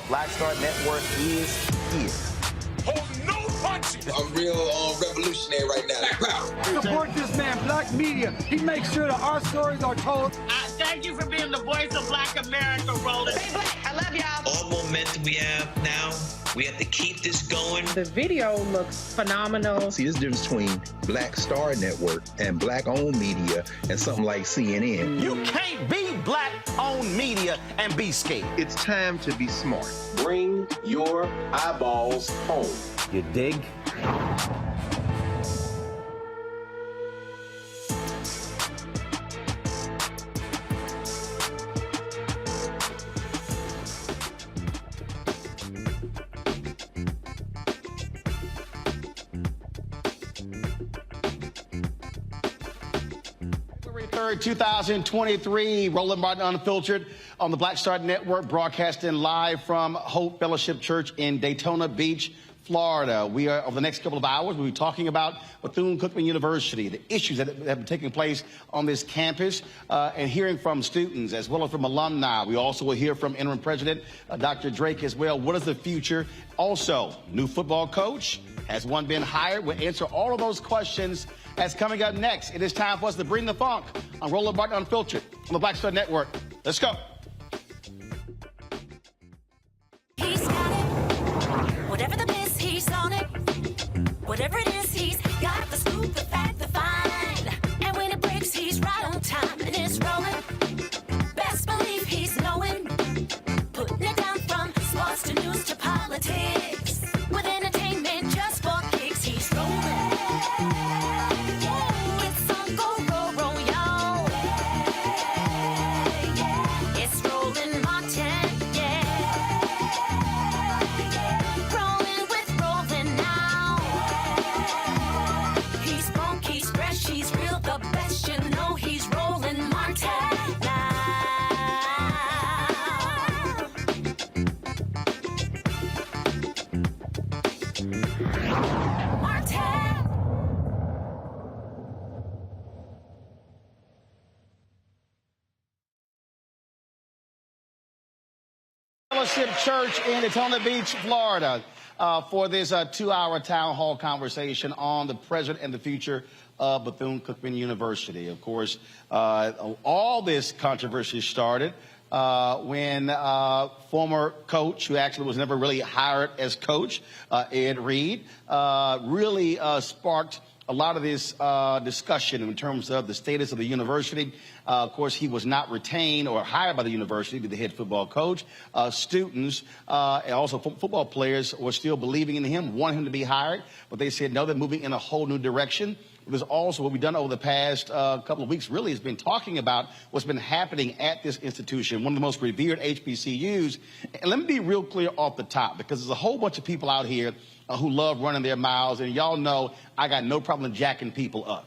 Black Star Network is here. Hold no punches. A real revolutionary. head right now. Black power. Support this man, Black Media. He makes sure that our stories are told. Thank you for being the voice of Black America, Roland. Stay black. I love y'all. All momentum we have now, we have to keep this going. The video looks phenomenal. See, there's a difference between Black Star Network and Black-owned media and something like CNN. You can't be Black-owned media and be scared. It's time to be smart. Bring your eyeballs home. You dig? February 3rd, 2023, Roland Martin Unfiltered on the Black Star Network, broadcasting live from Hope Fellowship Church in Daytona Beach, Florida. We are, over the next couple of hours, we'll be talking about Bethune-Cookman University, the issues that have been taking place on this campus, and hearing from students as well as from alumni. We also will hear from interim president, Dr. Drake, as well. What is the future? Also, new football coach. Has one been hired? We'll answer all of those questions. That's coming up next. It is time for us to bring the funk on Roland Martin Unfiltered on the Black Star Network. Let's go. He's got it. Whatever the miss, he's on it. Whatever it is, he's got the scoop, the fact, the find. And when it breaks, he's right on time and it's rolling. Best believe he's knowing. Putting it down from sports to news to politics. With entertainment just for kicks, he's rolling. It's on go, roll, y'all. It's Roland Martin, yeah. Rolling with Roland now. He's funk, he's fresh, he's real, the best, you know he's Roland Martin now. Fellowship Church in Daytona Beach, Florida, for this 2-hour town hall conversation on the present and the future of Bethune-Cookman University. Of course, all this controversy started when former coach, who actually was never really hired as coach, Ed Reed, really sparked a lot of this discussion in terms of the status of the university. Of course, he was not retained or hired by the university to be the head football coach. Students and also football players were still believing in him, wanting him to be hired, but they said no, they're moving in a whole new direction. It was also what we've done over the past couple of weeks really has been talking about what's been happening at this institution, one of the most revered HBCUs. And let me be real clear off the top, because there's a whole bunch of people out here who love running their mouths, and y'all know I got no problem jacking people up.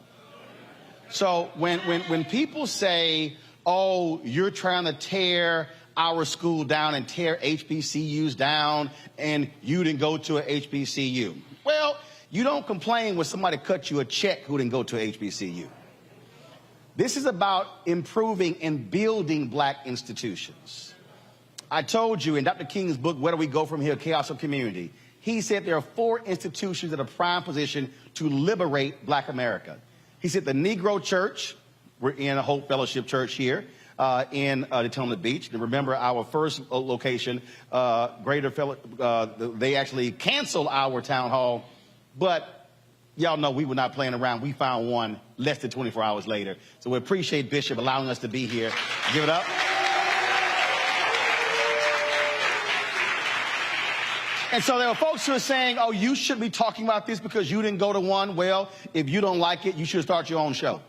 So when people say, oh, you're trying to tear our school down and tear HBCUs down, and you didn't go to a HBCU. Well, you don't complain when somebody cut you a check who didn't go to a HBCU. This is about improving and building black institutions. I told you in Dr. King's book, Where Do We Go From Here? Chaos of Community, he said there are 4 institutions that are prime position to liberate black America. He said the Negro Church, we're in a Hope Fellowship Church here in Daytona Beach. And remember our first location, they actually canceled our town hall, but y'all know we were not playing around. We found one less than 24 hours later. So we appreciate Bishop allowing us to be here. Give it up. And so there are folks who are saying, oh, you should be talking about this because you didn't go to one. Well, if you don't like it, you should start your own show.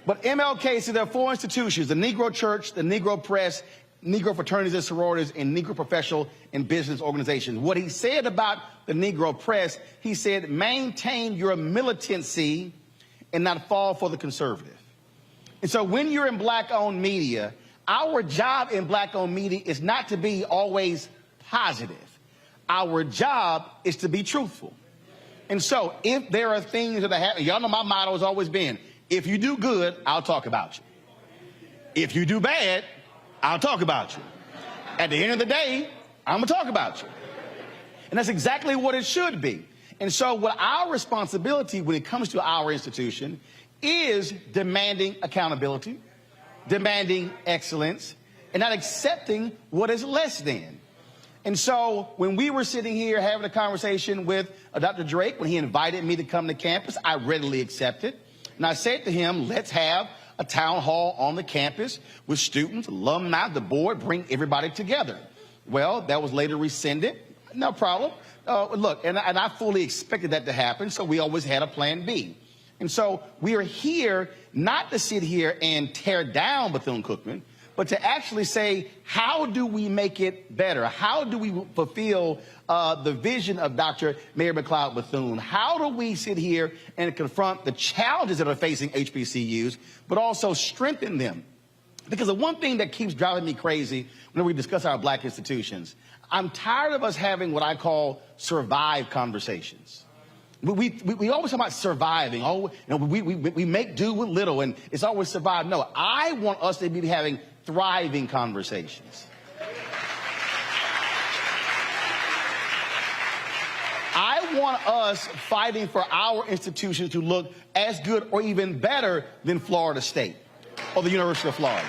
But MLK said there are 4 institutions: the Negro Church, the Negro Press, Negro fraternities and sororities, and Negro professional and business organizations. What he said about the Negro Press, he said, maintain your militancy and not fall for the conservative. And so when you're in black-owned media, our job in black-owned media is not to be always positive. Our job is to be truthful. And so if there are things that are happening, y'all know my motto has always been, if you do good, I'll talk about you. If you do bad, I'll talk about you. At the end of the day, I'm going to talk about you. And that's exactly what it should be. And so what our responsibility when it comes to our institution is demanding accountability, demanding excellence, and not accepting what is less than. And so when we were sitting here having a conversation with Dr. Drake, when he invited me to come to campus, I readily accepted. And I said to him, let's have a town hall on the campus with students, alumni, the board, bring everybody together. Well, that was later rescinded. No problem. Look, and I fully expected that to happen, so we always had a plan B. And so we are here not to sit here and tear down Bethune-Cookman, but to actually say, how do we make it better? How do we fulfill the vision of Dr. Mayor McLeod Bethune? How do we sit here and confront the challenges that are facing HBCUs, but also strengthen them? Because the one thing that keeps driving me crazy when we discuss our black institutions, I'm tired of us having what I call survive conversations. We always talk about surviving. Oh, you know, we make do with little, and it's always survive. No, I want us to be having thriving conversations. I want us fighting for our institution to look as good or even better than Florida State or the University of Florida.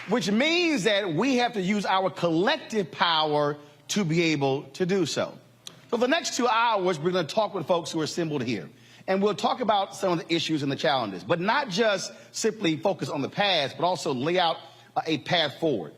Which means that we have to use our collective power to be able to do so. For the next 2 hours, we're going to talk with folks who are assembled here. And we'll talk about some of the issues and the challenges, but not just simply focus on the past, but also lay out a path forward.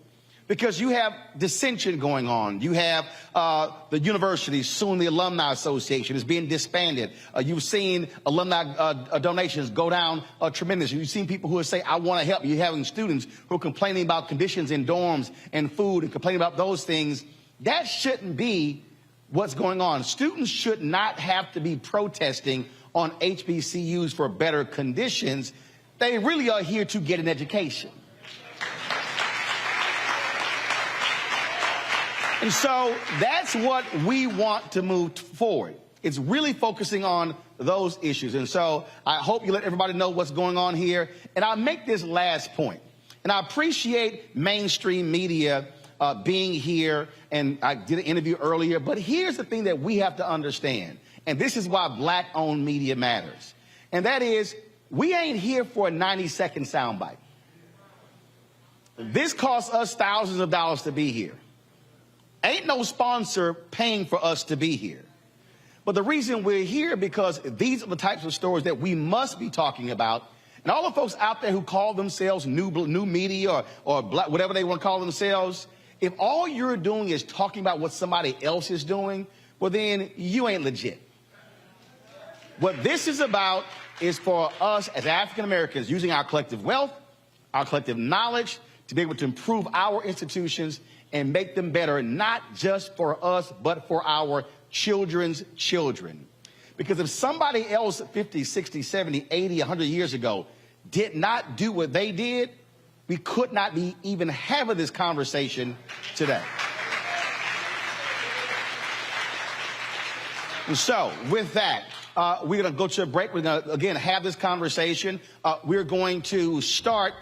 Because you have dissension going on. You have the university, soon the Alumni Association, is being disbanded. You've seen alumni donations go down tremendously. You've seen people who say, I want to help. You're having students who are complaining about conditions in dorms and food and complaining about those things. That shouldn't be what's going on. Students should not have to be protesting on HBCUs for better conditions. They really are here to get an education. And so that's what we want to move forward. It's really focusing on those issues. And so I hope you let everybody know what's going on here. And I'll make this last point. And I appreciate mainstream media being here. And I did an interview earlier. But here's the thing that we have to understand. And this is why black-owned media matters. And that is, we ain't here for a 90-second soundbite. This costs us thousands of dollars to be here. Ain't no sponsor paying for us to be here. But the reason we're here because these are the types of stories that we must be talking about. And all the folks out there who call themselves new media or black, whatever they want to call themselves, if all you're doing is talking about what somebody else is doing, well, then you ain't legit. What this is about is for us as African Americans using our collective wealth, our collective knowledge to be able to improve our institutions and make them better, not just for us, but for our children's children. Because if somebody else 50, 60, 70, 80, 100 years ago did not do what they did, we could not be even having this conversation today. And so, with that, we're going to go to a break. We're going to, again, have this conversation. We're going to start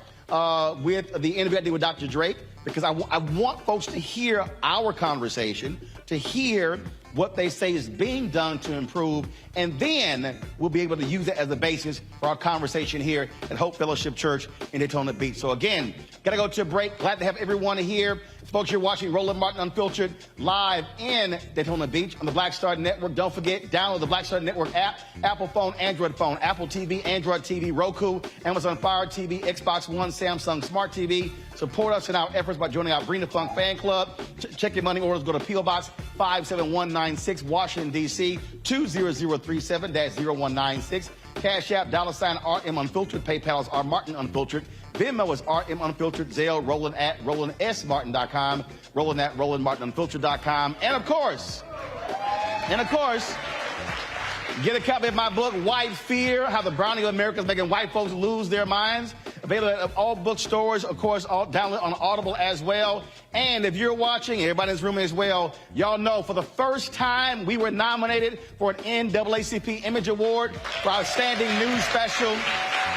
with the interview I did with Dr. Drake, because I want folks to hear our conversation, to hear what they say is being done to improve, and then we'll be able to use it as a basis for our conversation here at Hope Fellowship Church in Daytona Beach. So again, got to go to a break. Glad to have everyone here. Folks, you're watching Roland Martin Unfiltered live in Daytona Beach on the Black Star Network. Don't forget, download the Black Star Network app, Apple phone, Android phone, Apple TV, Android TV, Roku, Amazon Fire TV, Xbox One, Samsung Smart TV. Support us in our efforts by joining our Bring the Funk fan club. Check your money orders. Go to P.O. Box 57196, Washington, D.C., 20037-0196. Cash App, $RM Unfiltered. PayPal is R Martin Unfiltered. Venmo is RM Unfiltered. Zelle, Roland at RolandSMartin.com. Roland at RolandMartinUnfiltered.com. And of course, get a copy of my book, White Fear, How the Browning of America is Making White Folks Lose Their Minds. Available at all bookstores, of course, download on Audible as well. And if you're watching, everybody in this room as well, y'all know for the first time we were nominated for an NAACP Image Award for Outstanding News Special.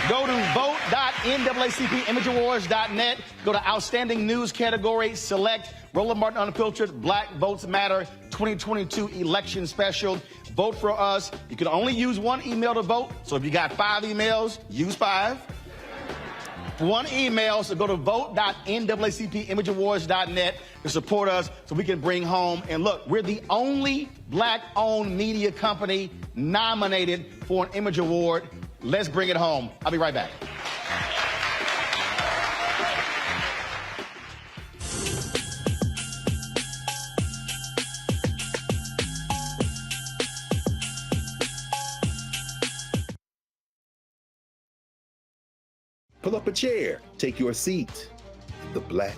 Go to vote.naacpimageawards.net. Go to Outstanding News category, select Roland Martin Unfiltered, Black Votes Matter 2022 election special. Vote for us. You can only use one email to vote. So if you got 5 emails, use 5. One email, so go to vote.naacpimageawards.net to support us so we can bring home. And look, we're the only black-owned media company nominated for an Image Award. Let's bring it home. I'll be right back. Pull up a chair, take your seat. The Black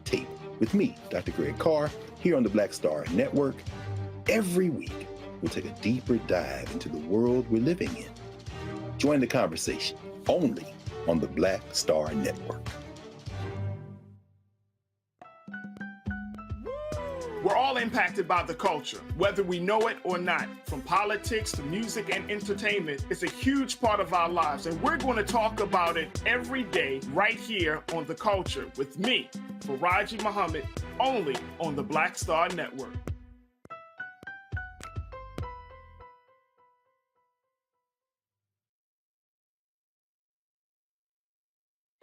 Table with me, Dr. Greg Carr, here on the Black Star Network. Every week, we'll take a deeper dive into the world we're living in. Join the conversation only on the Black Star Network. We're all impacted by the culture, whether we know it or not. From politics to music and entertainment, it's a huge part of our lives, and we're going to talk about it every day right here on The Culture with me, Faraji Muhammad, only on the Black Star Network.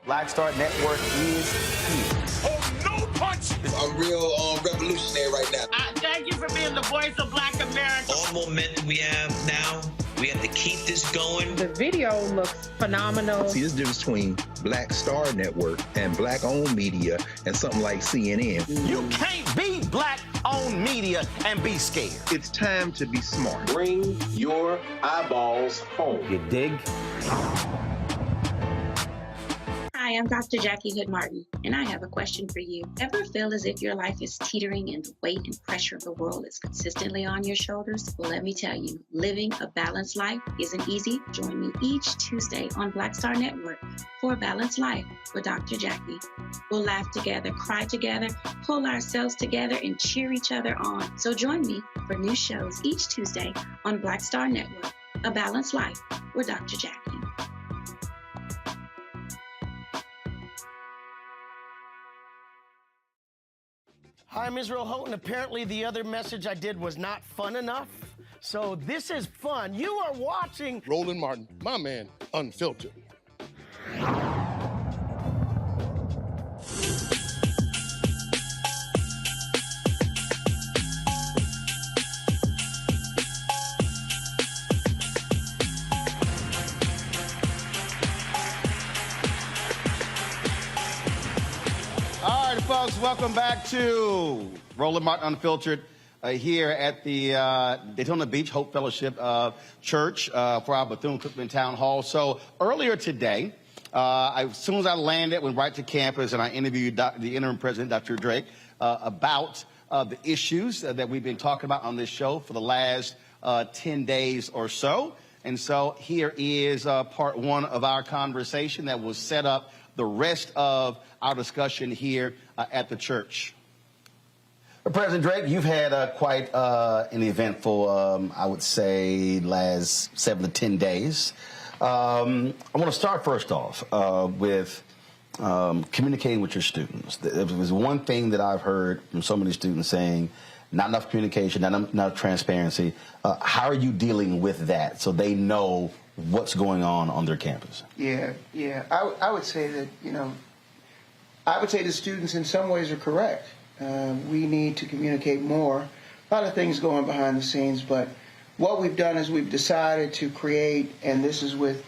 Black Star Network is here. Oh, no punch! I'm real revolutionary right now. Thank you for being the voice of Black America. All momentum we have now, we have to keep this going. The video looks phenomenal. See, this difference between Black Star Network and black-owned media and something like CNN. You can't be black-owned media and be scared. It's time to be smart. Bring your eyeballs home. You dig? Hi, I'm Dr. Jackie Hood Martin, and I have a question for you. Ever feel as if your life is teetering and the weight and pressure of the world is consistently on your shoulders? Well, let me tell you, living a balanced life isn't easy. Join me each Tuesday on Black Star Network for A Balanced Life with Dr. Jackie. We'll laugh together, cry together, pull ourselves together, and cheer each other on. So join me for new shows each Tuesday on Black Star Network, A Balanced Life with Dr. Jackie. Hi, I'm Israel Houghton. Apparently the other message I did was not fun enough. So this is fun. You are watching Roland Martin, my man, Unfiltered. All right, folks, welcome back to Roland Martin Unfiltered here at the Dayton Beach Hope Fellowship Church for our Bethune-Cookman Town Hall. So earlier today, as soon as I landed, went right to campus and I interviewed the interim president, Dr. Drake, about the issues that we've been talking about on this show for the last 10 days or so. And so here is part one of our conversation that will set up the rest of our discussion here at the church. President Drake, you've had quite an eventful, I would say, last 7 to 10 days. I want to start first off with communicating with your students. There was one thing that I've heard from so many students saying, not enough communication, not enough transparency. How are you dealing with that so they know what's going on their campus? Yeah. I would say that, I would say the students in some ways are correct. We need to communicate more. A lot of things going behind the scenes, but what we've done is we've decided to create, and this is with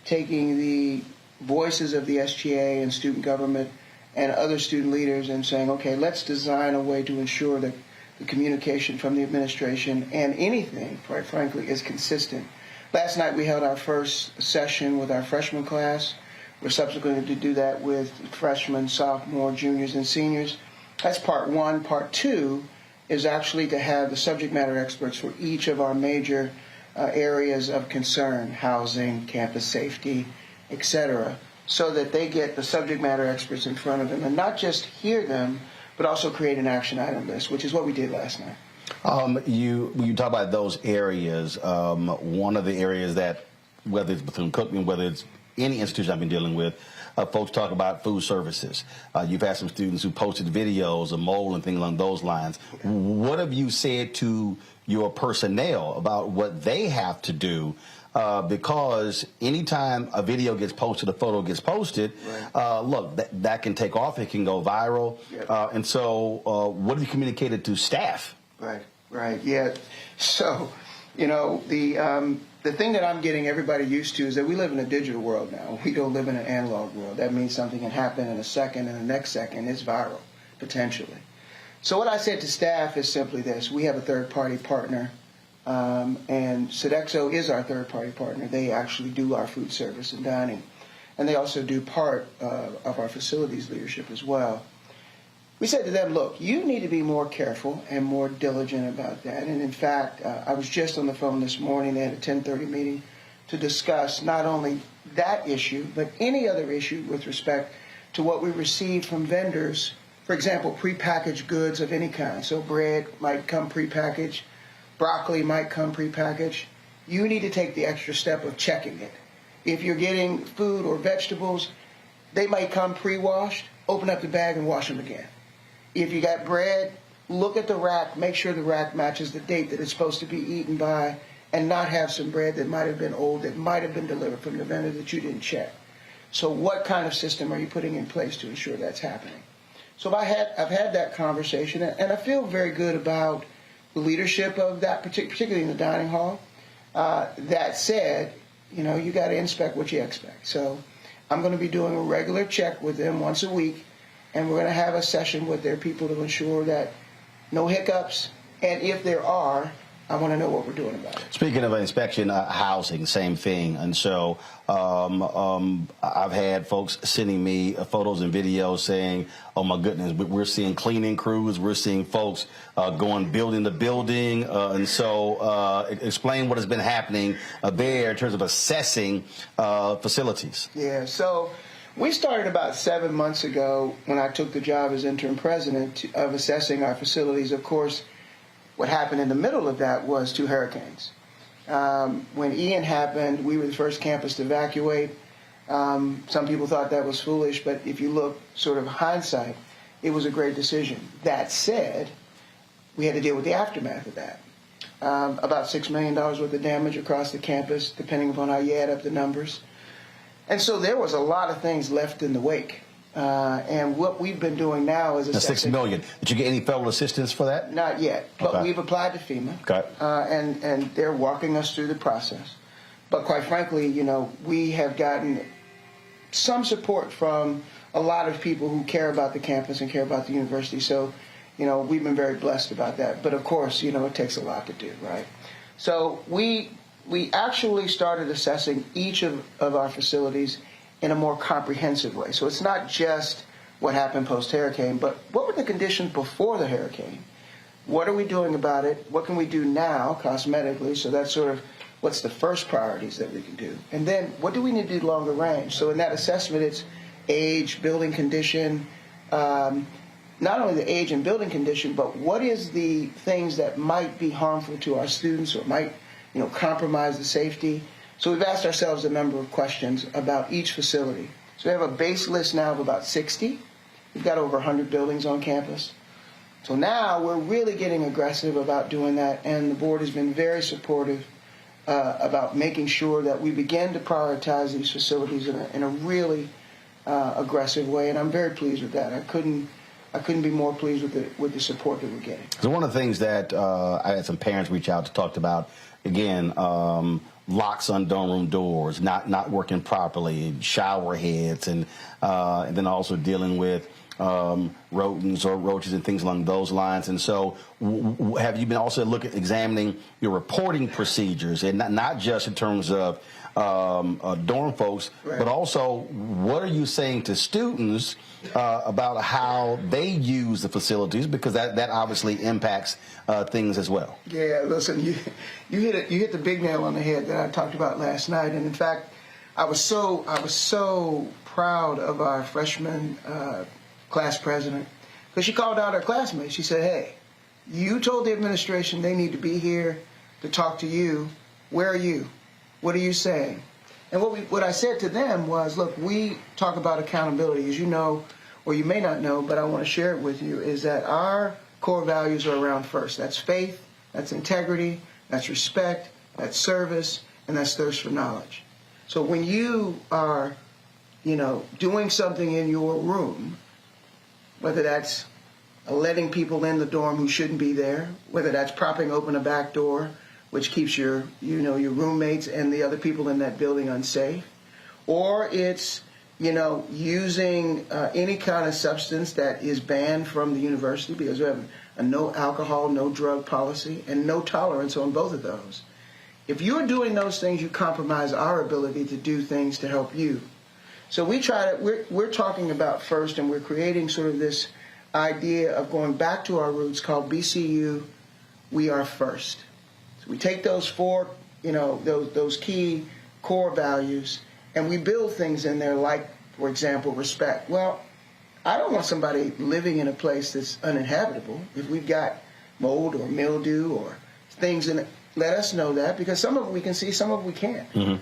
taking the voices of the SGA and student government and other student leaders and saying, okay, let's design a way to ensure that the communication from the administration and anything, quite frankly, is consistent. Last night we held our first session with our freshman class. We're subsequently to do that with freshmen, sophomore, juniors, and seniors. That's part one. Part two is actually to have the subject matter experts for each of our major areas of concern, housing, campus safety, etc., so that they get the subject matter experts in front of them and not just hear them, but also create an action item list, which is what we did last night. When you talk about those areas, one of the areas that, whether it's Bethune-Cookman, whether it's any institution I've been dealing with, folks talk about food services. You've had some students who posted videos of mold and things along those lines. What have you said to your personnel about what they have to do? Because anytime a video gets posted, a photo gets posted, look, that can take off, it can go viral. And so what have you communicated to staff? Right, yeah. So, you know, the thing that I'm getting everybody used to is that we live in a digital world now. We don't live in an analog world. That means something can happen in a second, and the next second it's viral, potentially. So what I said to staff is simply this. We have a third-party partner, and Sodexo is our third-party partner. They actually do our food service and dining, and they also do part of our facilities leadership as well. We said to them, look, you need to be more careful and more diligent about that. And in fact, I was just on the phone this morning. They had a 10:30 meeting to discuss not only that issue, but any other issue with respect to what we receive from vendors. For example, prepackaged goods of any kind. So bread might come prepackaged, broccoli might come prepackaged. You need to take the extra step of checking it. If you're getting food or vegetables, they might come pre-washed. Open up the bag and wash them again. If you got bread, look at the rack, make sure the rack matches the date that it's supposed to be eaten by, and not have some bread that might have been old, that might have been delivered from the vendor that you didn't check. So what kind of system are you putting in place to ensure that's happening? So I've had that conversation, and I feel very good about the leadership of that, particularly in the dining hall. That said, you know, you got to inspect what you expect. So I'm going to be doing a regular check with them once a week, and we're going to have a session with their people to ensure that no hiccups, and if there are, I want to know what we're doing about it. Speaking of inspection, housing, same thing. And so I've had folks sending me photos and videos saying, oh, my goodness, we're seeing cleaning crews. We're seeing folks going building to building. And so explain what has been happening there in terms of assessing facilities. Yeah, so we started about 7 months ago when I took the job as interim president of assessing our facilities. Of course, what happened in the middle of that was 2 hurricanes. When Ian happened, we were the first campus to evacuate. Some people thought that was foolish, but if you look sort of hindsight, it was a great decision. That said, we had to deal with the aftermath of that. About $6 million worth of damage across the campus, depending upon how you add up the numbers. And so there was a lot of things left in the wake. And what we've been doing now is assessing. $6 million. Did you get any federal assistance for that? Not yet, but we've applied to FEMA. Okay. And they're walking us through the process. But quite frankly, you know, we have gotten some support from a lot of people who care about the campus and care about the university. So, you know, we've been very blessed about that. But of course, you know, it takes a lot to do, right? So we actually started assessing each of our facilities in a more comprehensive way. So it's not just what happened post-hurricane, but what were the conditions before the hurricane? What are we doing about it? What can we do now, cosmetically? So that's sort of what's the first priorities that we can do. And then what do we need to do longer range? So in that assessment, it's age, building condition, not only the age and building condition, but what is the things that might be harmful to our students or might, you know, compromise the safety. So we've asked ourselves a number of questions about each facility. So we have a base list now of about 60. We've got over 100 buildings on campus. So now we're really getting aggressive about doing that, and the board has been very supportive about making sure that we begin to prioritize these facilities in a really aggressive way, and I'm very pleased with that. I couldn't be more pleased with the support that we're getting. So one of the things that I had some parents reach out to talk about, again, locks on dorm room doors, not working properly, shower heads, and then also dealing with rodents or roaches and things along those lines. And so have you been also examining your reporting procedures, and not just in terms of dorm folks, right, but also what are you saying to students about how they use the facilities, because that obviously impacts things as well. Yeah, listen, you hit the big nail on the head that I talked about last night, and in fact, I was so proud of our freshman class president, because she called out her classmates. She said, "Hey, you told the administration they need to be here to talk to you. Where are you? What are you saying?" And what I said to them was, look, we talk about accountability, as you know, or you may not know, but I want to share it with you, is that our core values are around first. That's faith, that's integrity, that's respect, that's service, and that's thirst for knowledge. So when you are, doing something in your room, whether that's letting people in the dorm who shouldn't be there, whether that's propping open a back door, which keeps your roommates and the other people in that building unsafe, or it's, using any kind of substance that is banned from the university, because we have a no alcohol, no drug policy, and no tolerance on both of those. If you're doing those things, you compromise our ability to do things to help you. So we're talking about first, and we're creating sort of this idea of going back to our roots called BCU, we are first. So we take those four, those key core values, and we build things in there like, for example, respect. Well, I don't want somebody living in a place that's uninhabitable. If we've got mold or mildew or things in it, let us know that, because some of it we can see, some of it we can't. Mm-hmm.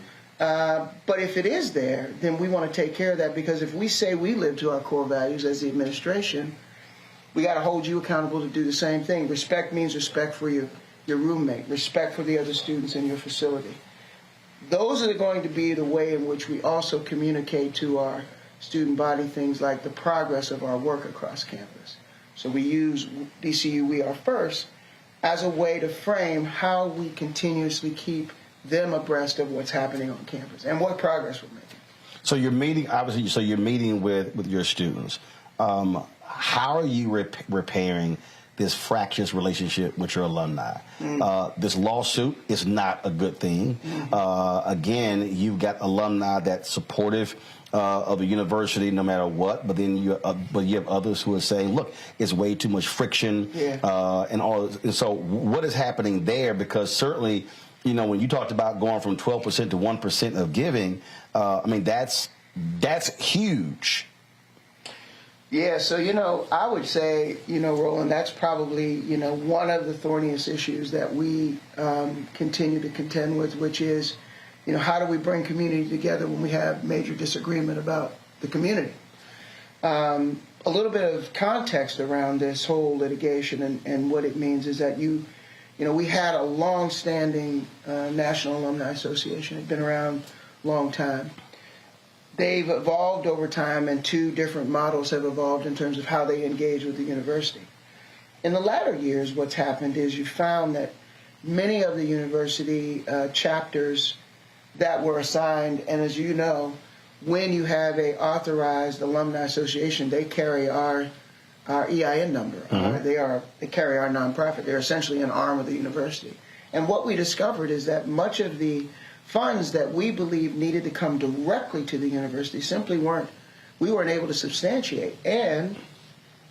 But if it is there, then we want to take care of that, because if we say we live to our core values as the administration, we got to hold you accountable to do the same thing. Respect means respect for your roommate, respect for the other students in your facility. Those are going to be the way in which we also communicate to our student body things like the progress of our work across campus. So we use BCU We Are First as a way to frame how we continuously keep them abreast of what's happening on campus and what progress we're making. So you're meeting, obviously, you're meeting with your students. How are you repairing this fractious relationship with your alumni? This lawsuit is not a good thing. Again, you've got alumni that's supportive of the university no matter what, but then you have others who are saying, look, it's way too much friction, and all. And so what is happening there? Because certainly, when you talked about going from 12% to 1% of giving, that's huge. Yeah, so, I would say, Roland, that's probably, one of the thorniest issues that we continue to contend with, which is, how do we bring community together when we have major disagreement about the community? A little bit of context around this whole litigation and what it means is that we had a long-standing National Alumni Association. It's been around a long time. They've evolved over time, and two different models have evolved in terms of how they engage with the university. In the latter years, what's happened is you found that many of the university chapters that were assigned, and as you know, when you have a authorized alumni association, they carry our EIN number. They carry our nonprofit. They're essentially an arm of the university. And what we discovered is that much of the funds that we believe needed to come directly to the university we weren't able to substantiate. And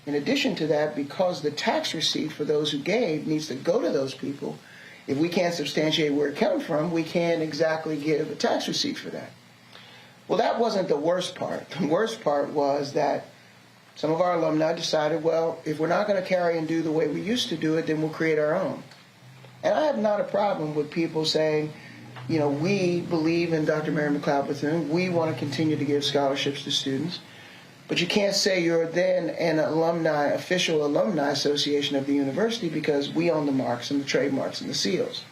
in addition to that, because the tax receipt for those who gave needs to go to those people, if we can't substantiate where it came from, we can't exactly give a tax receipt for that. Well, that wasn't the worst part. The worst part was that some of our alumni decided, well, if we're not going to carry and do the way we used to do it, then we'll create our own. And I have not a problem with people saying, we believe in Dr. Mary McLeod Bethune. We want to continue to give scholarships to students. But you can't say you're then an official alumni association of the university, because we own the marks and the trademarks and the seals.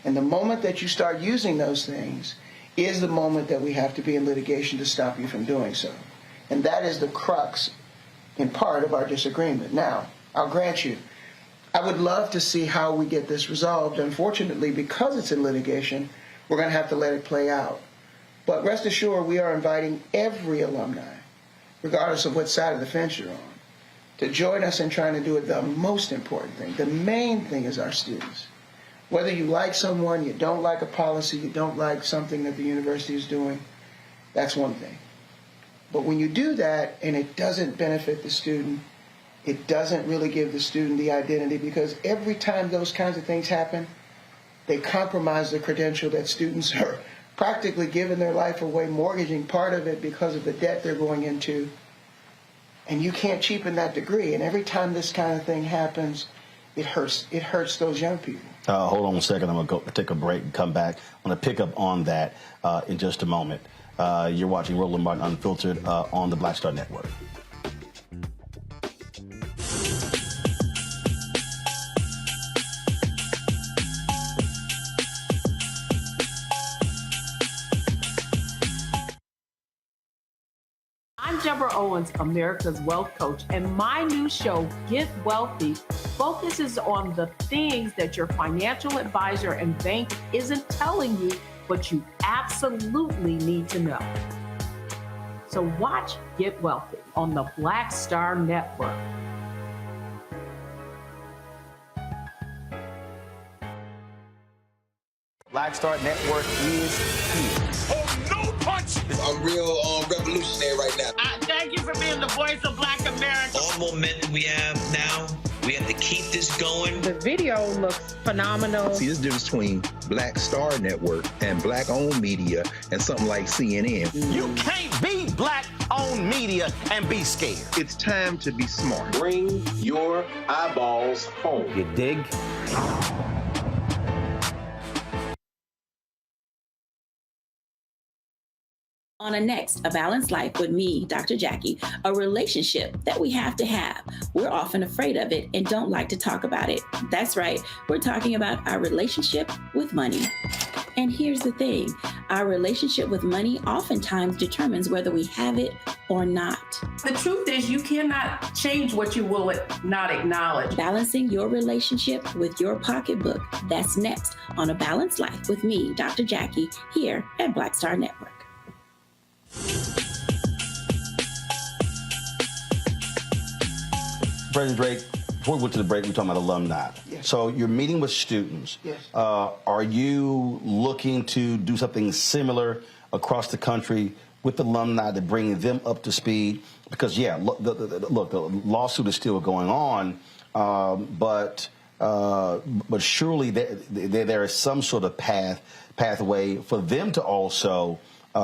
And the moment that you start using those things is the moment that we have to be in litigation to stop you from doing so. And that is the crux, in part, of our disagreement. Now, I'll grant you, I would love to see how we get this resolved. Unfortunately, because it's in litigation, we're going to have to let it play out. But rest assured, we are inviting every alumni, regardless of what side of the fence you're on, to join us in trying to do it. The most important thing, the main thing, is our students. Whether you like someone, you don't like a policy, you don't like something that the university is doing, that's one thing. But when you do that and it doesn't benefit the student, it doesn't really give the student the identity, because every time those kinds of things happen, they compromise the credential that students are practically giving their life away, mortgaging part of it because of the debt they're going into. And you can't cheapen that degree. And every time this kind of thing happens, it hurts those young people. Hold on a second. I'm going to go take a break and come back. I'm going to pick up on that in just a moment. You're watching Roland Martin Unfiltered on the Black Star Network. I'm Deborah Owens, America's Wealth Coach, and my new show, Get Wealthy, focuses on the things that your financial advisor and bank isn't telling you, but you absolutely need to know. So watch Get Wealthy on the Black Star Network. Black Star Network is here. Oh, no punch! I'm real revolutionary right now. Thank you for being the voice of Black America. All momentum we have now, we have to keep this going. The video looks phenomenal. See, there's a difference between Black Star Network and black-owned media and something like CNN. You can't be black-owned media and be scared. It's time to be smart. Bring your eyeballs home. You dig? On a next, A Balanced Life with me, Dr. Jackie, a relationship that we have to have. We're often afraid of it and don't like to talk about it. That's right, we're talking about our relationship with money. And here's the thing, our relationship with money oftentimes determines whether we have it or not. The truth is you cannot change what you will not acknowledge. Balancing your relationship with your pocketbook. That's next on A Balanced Life with me, Dr. Jackie, here at Black Star Network. President Drake, before we went to the break, we were talking about alumni. Yes. So you're meeting with students. Yes. Are you looking to do something similar across the country with alumni to bring them up to speed? Because, yeah, look, the lawsuit is still going on, but surely there is some sort of pathway for them to also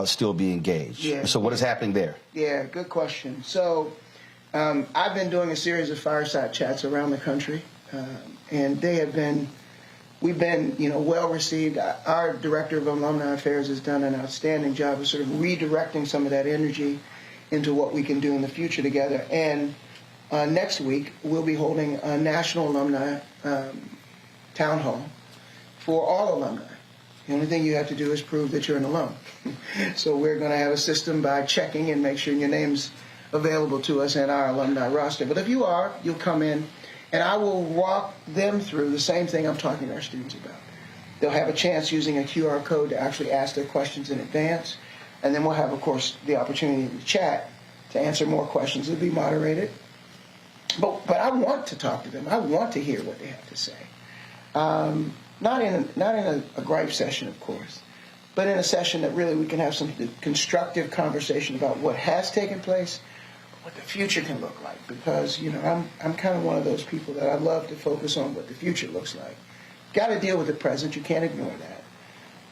still be engaged. Yeah. So what is happening there? Yeah, good question. So I've been doing a series of fireside chats around the country, and we've been, well received. Our director of alumni affairs has done an outstanding job of sort of redirecting some of that energy into what we can do in the future together. And next week, we'll be holding a national alumni town hall for all alumni. The only thing you have to do is prove that you're an alum. So we're going to have a system by checking and make sure your name's available to us in our alumni roster. But if you are, you'll come in, and I will walk them through the same thing I'm talking to our students about. They'll have a chance using a QR code to actually ask their questions in advance, and then we'll have, of course, the opportunity in the chat to answer more questions. It'll be moderated. But I want to talk to them. I want to hear what they have to say. Not in a gripe session, of course, but in a session that really we can have some constructive conversation about what has taken place, what the future can look like. Because, I'm kind of one of those people that I love to focus on what the future looks like. Got to deal with the present. You can't ignore that.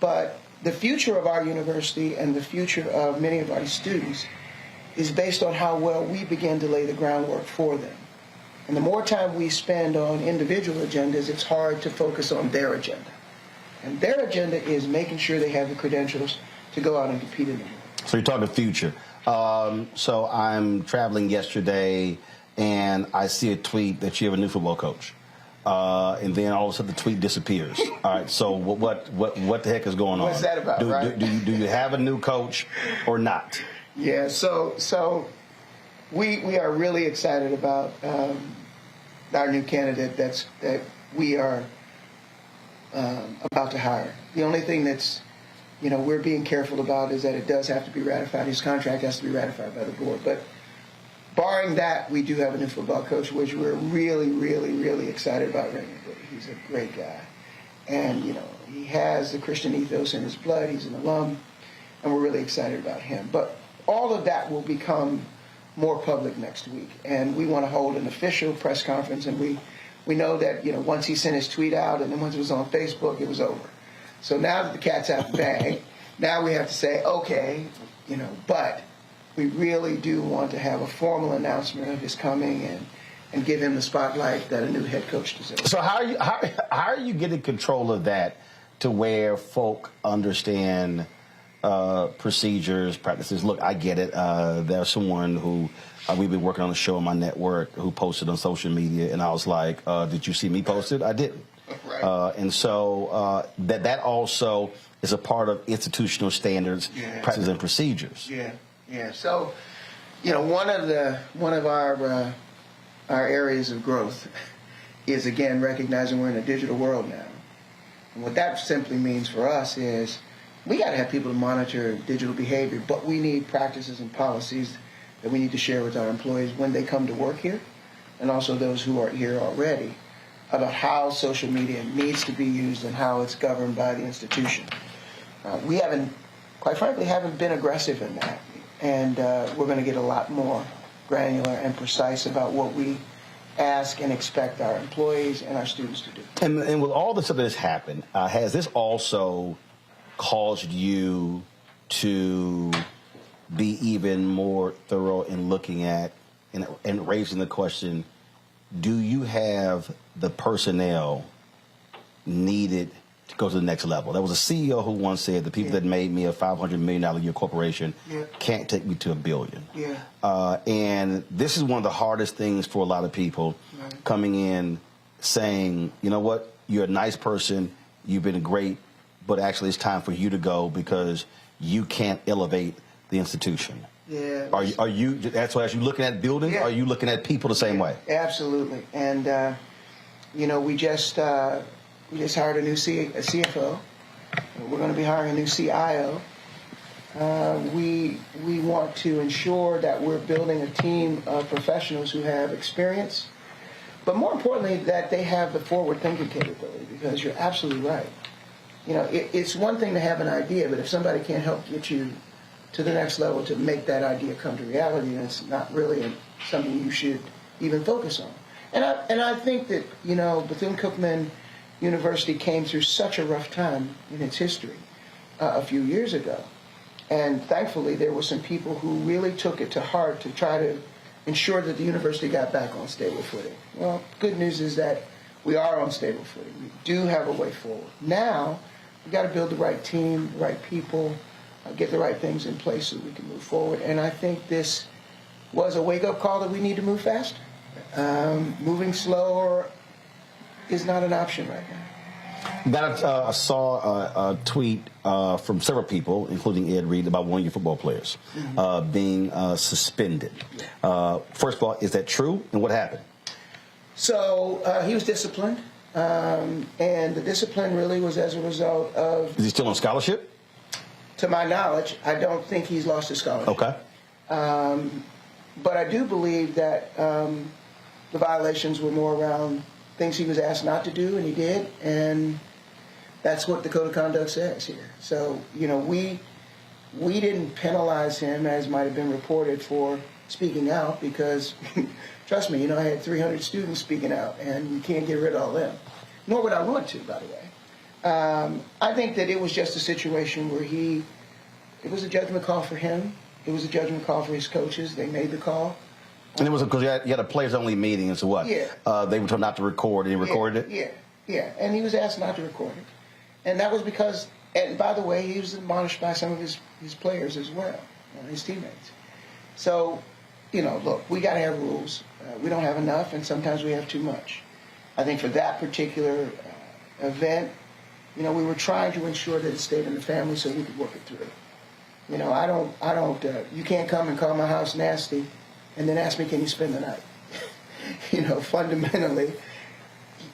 But the future of our university and the future of many of our students is based on how well we begin to lay the groundwork for them. And the more time we spend on individual agendas, it's hard to focus on their agenda. And their agenda is making sure they have the credentials to go out and compete in the world. So you're talking future. So I'm traveling yesterday, and I see a tweet that you have a new football coach. And then all of a sudden the tweet disappears. All right, so what the heck is going on? What's that about, right? Do you have a new coach or not? Yeah, so we are really excited about our new candidate that we are about to hire. The only thing that's, we're being careful about is that it does have to be ratified. His contract has to be ratified by the board. But barring that, we do have a new football coach, which we're really, really, really excited about. Raymond Woody. He's a great guy. And, he has the Christian ethos in his blood. He's an alum, and we're really excited about him. But all of that will become more public next week. And we want to hold an official press conference, and we know that, once he sent his tweet out and then once it was on Facebook, it was over. So now that the cat's out of the bag, now we have to say, okay, but we really do want to have a formal announcement of his coming and give him the spotlight that a new head coach deserves. So how are you getting control of that to where folk understand procedures, practices? Look, I get it. There's someone who we've been working on a show on my network who posted on social media, and I was like, did you see me post it? I didn't. Right. And so that also is a part of institutional standards, practices, and procedures. Yeah. So, one of our areas of growth is, again, recognizing we're in a digital world now. And what that simply means for us is we got to have people to monitor digital behavior, but we need practices and policies that we need to share with our employees when they come to work here, and also those who are here already, about how social media needs to be used and how it's governed by the institution. We quite frankly, haven't been aggressive in that. And we're going to get a lot more granular and precise about what we ask and expect our employees and our students to do. And with all the stuff that has happened, has this also caused you to be even more thorough in looking at and raising the question, do you have the personnel needed to go to the next level? There was a CEO who once said the people that made me a $500 million a year corporation can't take me to $1 billion. And this is one of the hardest things for a lot of people coming in saying, you know what, you're a nice person, you've been great, but actually it's time for you to go because you can't elevate the institution. Are you that's why as you're looking at buildings, are you looking at people the same way? Absolutely. And we just hired a new CFO. We're going to be hiring a new CIO. We want to ensure that we're building a team of professionals who have experience, but more importantly, that they have the forward-thinking capability, because you're absolutely right. It's one thing to have an idea, but if somebody can't help get you to the next level to make that idea come to reality, then it's not really something you should even focus on. And I think that, Bethune-Cookman University came through such a rough time in its history a few years ago. And thankfully, there were some people who really took it to heart to try to ensure that the university got back on stable footing. Well, good news is that we are on stable footing. We do have a way forward. Now, we've got to build the right team, the right people, get the right things in place so we can move forward. And I think this was a wake-up call that we need to move faster. Moving slower is not an option right now. I saw a tweet from several people, including Ed Reed, about one of your football players being suspended. First of all, is that true? And what happened? So he was disciplined, and the discipline really was as a result of... Is he still on scholarship? To my knowledge, I don't think he's lost his scholarship. Okay. But I do believe that the violations were more around things he was asked not to do, and he did, and that's what the code of conduct says here. So, we didn't penalize him, as might have been reported, for speaking out, because, trust me, I had 300 students speaking out, and you can't get rid of all them. Nor would I want to, by the way. I think that it was just a situation where it was a judgment call for him. It was a judgment call for his coaches. They made the call. And it was because you had a players-only meeting, and so what? Yeah. They were told not to record, and he recorded it? Yeah. And he was asked not to record it. And that was because, and by the way, he was admonished by some of his players as well, his teammates. So, look, we got to have rules. We don't have enough, and sometimes we have too much. I think for that particular event, we were trying to ensure that it stayed in the family so we could work it through. You can't come and call my house nasty and then ask me, can you spend the night? Fundamentally,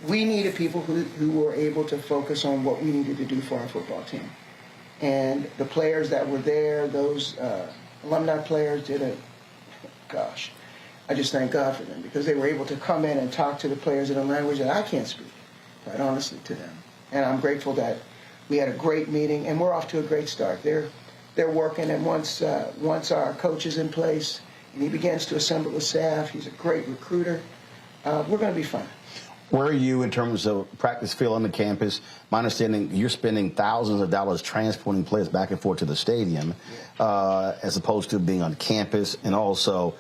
we needed people who were able to focus on what we needed to do for our football team. And the players that were there, those alumni players did I just thank God for them, because they were able to come in and talk to the players in a language that I can't speak, quite honestly, to them. And I'm grateful that we had a great meeting, and we're off to a great start. They're working, and once our coach is in place and he begins to assemble the staff, he's a great recruiter, we're going to be fine. Where are you in terms of practice field on the campus? My understanding, you're spending thousands of dollars transporting players back and forth to the stadium, as opposed to being on campus, and also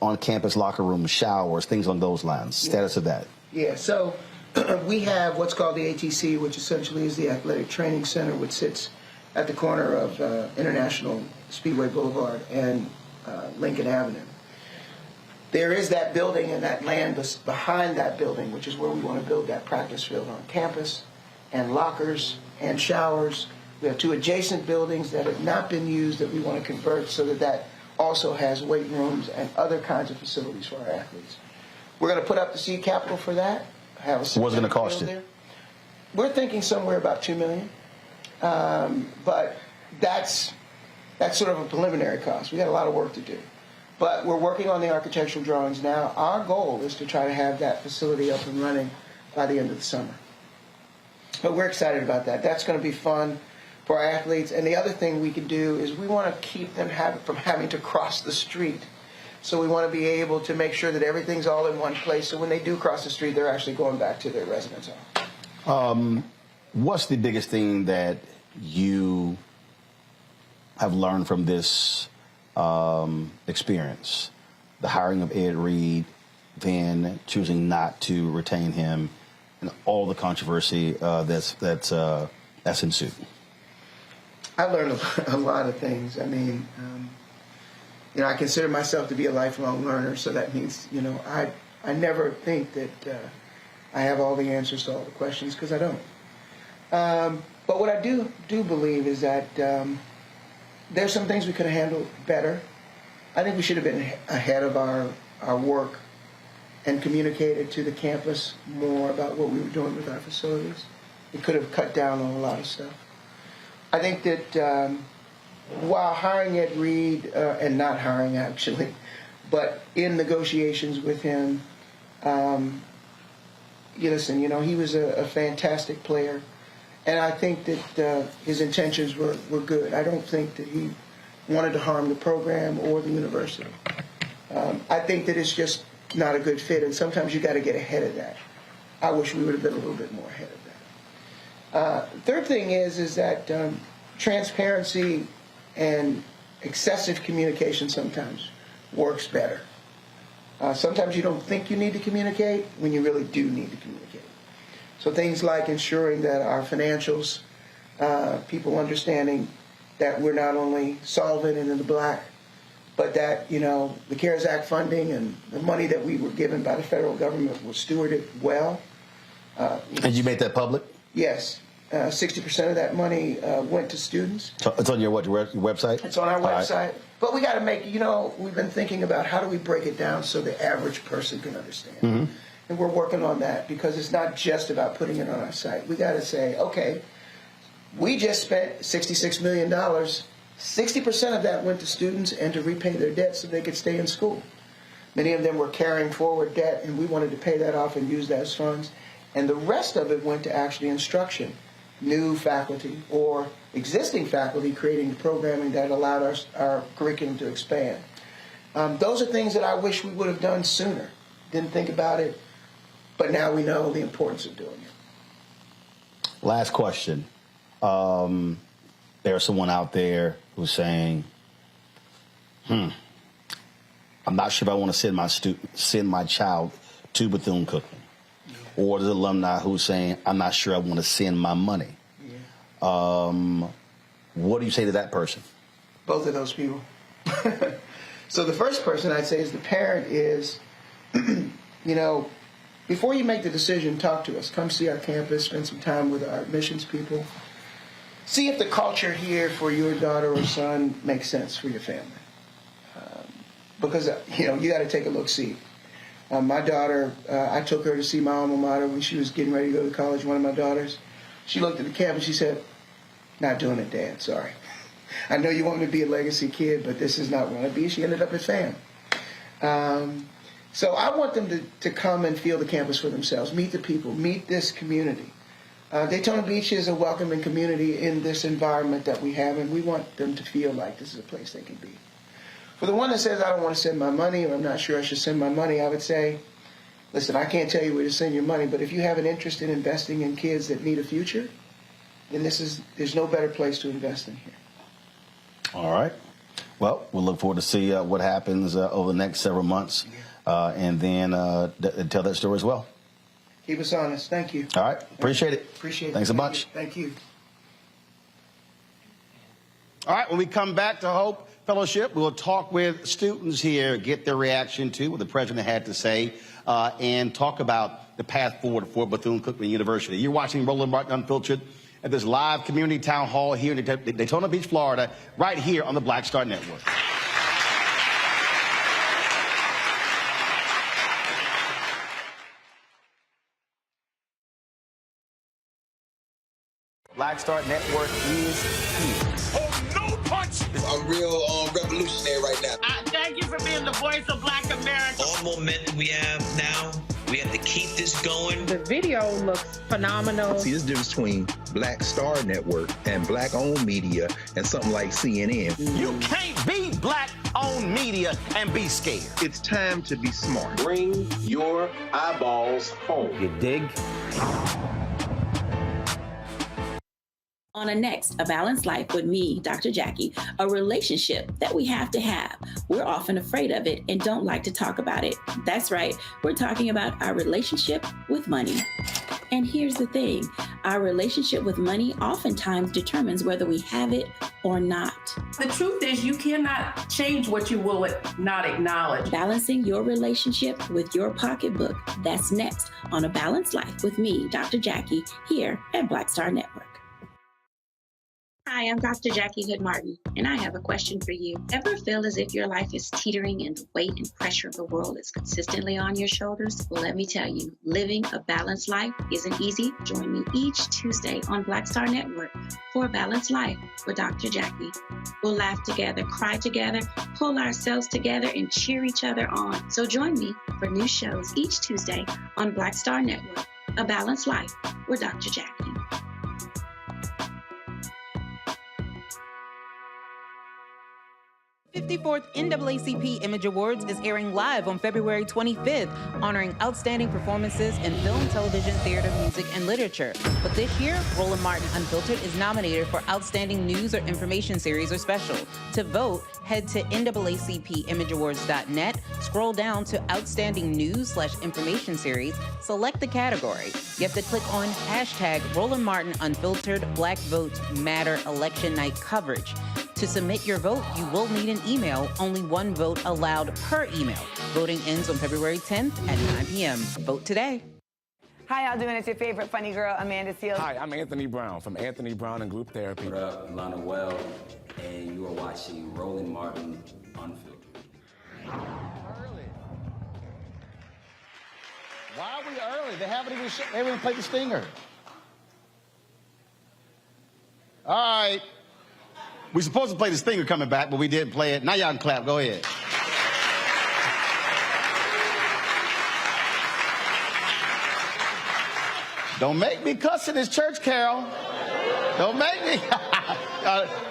on-campus locker rooms, showers, things on those lines. Status of that. Yeah, so we have what's called the ATC, which essentially is the Athletic Training Center, which sits at the corner of International Speedway Boulevard and Lincoln Avenue. There is that building and that land behind that building, which is where we want to build that practice field on campus, and lockers and showers. We have 2 adjacent buildings that have not been used that we want to convert so that that also has weight rooms and other kinds of facilities for our athletes. We're going to put up the seed capital for that. What's it going to cost you? We're thinking somewhere about $2 million, but that's sort of a preliminary cost. We got a lot of work to do, but we're working on the architectural drawings now. Our goal is to try to have that facility up and running by the end of the summer. But we're excited about that. That's going to be fun for our athletes. And the other thing we can do is we want to keep them from having to cross the street. So we want to be able to make sure that everything's all in one place. So when they do cross the street, they're actually going back to their residence home. What's the biggest thing that you have learned from this experience? The hiring of Ed Reed, then choosing not to retain him, and all the controversy that's ensued. I learned a lot of things. I mean, I consider myself to be a lifelong learner, so that means, I never think that I have all the answers to all the questions, because I don't. But what I do believe is that there's some things we could have handled better. I think we should have been ahead of our work and communicated to the campus more about what we were doing with our facilities. We could have cut down on a lot of stuff. I think that while hiring Ed Reed, and not hiring actually, but in negotiations with him, he was a fantastic player. And I think that his intentions were good. I don't think that he wanted to harm the program or the university. I think that it's just not a good fit, and sometimes you got to get ahead of that. I wish we would have been a little bit more ahead of that. Third thing is that transparency and excessive communication sometimes works better. Sometimes you don't think you need to communicate when you really do need to communicate. So things like ensuring that our financials, people understanding that we're not only solvent and in the black, but that, the CARES Act funding and the money that we were given by the federal government was stewarded well. And you made that public? Yes. 60% of that money went to students. It's on your website? It's on our website. Right. But we got to make, we've been thinking about how do we break it down so the average person can understand. Mm-hmm. And we're working on that, because it's not just about putting it on our site. We got to say, okay, we just spent $66 million. 60% of that went to students and to repay their debt so they could stay in school. Many of them were carrying forward debt, and we wanted to pay that off and use those funds. And the rest of it went to actually instruction, new faculty or existing faculty creating the programming that allowed our curriculum to expand. Those are things that I wish we would have done sooner. Didn't think about it. But now we know the importance of doing it. Last question. There's someone out there who's saying, I'm not sure if I want to send my child to Bethune-Cookman. Yeah. Or there's alumni who's saying, I'm not sure I want to send my money. Yeah. What do you say to that person? Both of those people. So the first person I'd say is the parent is, before you make the decision, talk to us. Come see our campus, spend some time with our admissions people. See if the culture here for your daughter or son makes sense for your family. Because, you got to take a look-see. My daughter, I took her to see my alma mater when she was getting ready to go to college, one of my daughters. She looked at the campus, she said, not doing it, Dad, sorry. I know you want me to be a legacy kid, but this is not what I want to be. She ended up at FAM. So I want them to come and feel the campus for themselves, meet the people, meet this community. Daytona Beach is a welcoming community in this environment that we have, and we want them to feel like this is a place they can be. For the one that says, I don't want to send my money, or I'm not sure I should send my money, I would say, listen, I can't tell you where to send your money, but if you have an interest in investing in kids that need a future, then there's no better place to invest in here. All right. Well, we'll look forward to see what happens over the next several months, and then tell that story as well. Keep us honest. Thank you. All right. Appreciate it. Appreciate it. Thanks a bunch. Thank you. All right. When we come back to Hope Fellowship, we'll talk with students here, get their reaction to what the president had to say, and talk about the path forward for Bethune-Cookman University. You're watching Roland Martin Unfiltered at this live community town hall here in Daytona Beach, Florida, right here on the Black Star Network. Black Star Network is here. Oh, no punch! I'm real revolutionary right now. Thank you for being the voice of Black America. All momentum we have now, we have to keep this going. The video looks phenomenal. See, there's a difference between Black Star Network and black-owned media and something like CNN. You can't be black-owned media and be scared. It's time to be smart. Bring your eyeballs home. You dig? On a next, A Balanced Life with me, Dr. Jackie, a relationship that we have to have. We're often afraid of it and don't like to talk about it. That's right, we're talking about our relationship with money. And here's the thing, our relationship with money oftentimes determines whether we have it or not. The truth is you cannot change what you will not acknowledge. Balancing your relationship with your pocketbook. That's next on A Balanced Life with me, Dr. Jackie, here at Black Star Network. Hi, I'm Dr. Jackie Hood Martin, and I have a question for you. Ever feel as if your life is teetering and the weight and pressure of the world is consistently on your shoulders? Well, let me tell you, living a balanced life isn't easy. Join me each Tuesday on Black Star Network for A Balanced Life with Dr. Jackie. We'll laugh together, cry together, pull ourselves together, and cheer each other on. So join me for new shows each Tuesday on Black Star Network, A Balanced Life with Dr. Jackie. 54th NAACP Image Awards is airing live on February 25th, honoring outstanding performances in film, television, theater, music, and literature. But this year, Roland Martin Unfiltered is nominated for Outstanding News or Information Series or Special. To vote, head to NAACPImageAwards.net, scroll down to Outstanding News/Information Series, select the category. You have to click on hashtag Roland Martin Unfiltered Black Votes Matter Election Night Coverage. To submit your vote, you will need an email. Only one vote allowed per email. Voting ends on February 10th at 9 p.m. Vote today. Hi, y'all doing? It's your favorite funny girl, Amanda Seals. Hi, I'm Anthony Brown from Anthony Brown and Group Therapy. What up, I'm Lana Well, and you are watching Roland Martin Unfiltered. Early. Why are we early? They haven't even played the stinger. All right. We're supposed to play the stinger coming back, but we didn't play it. Now y'all can clap. Go ahead. Don't make me cuss in this church, Carol. Don't make me.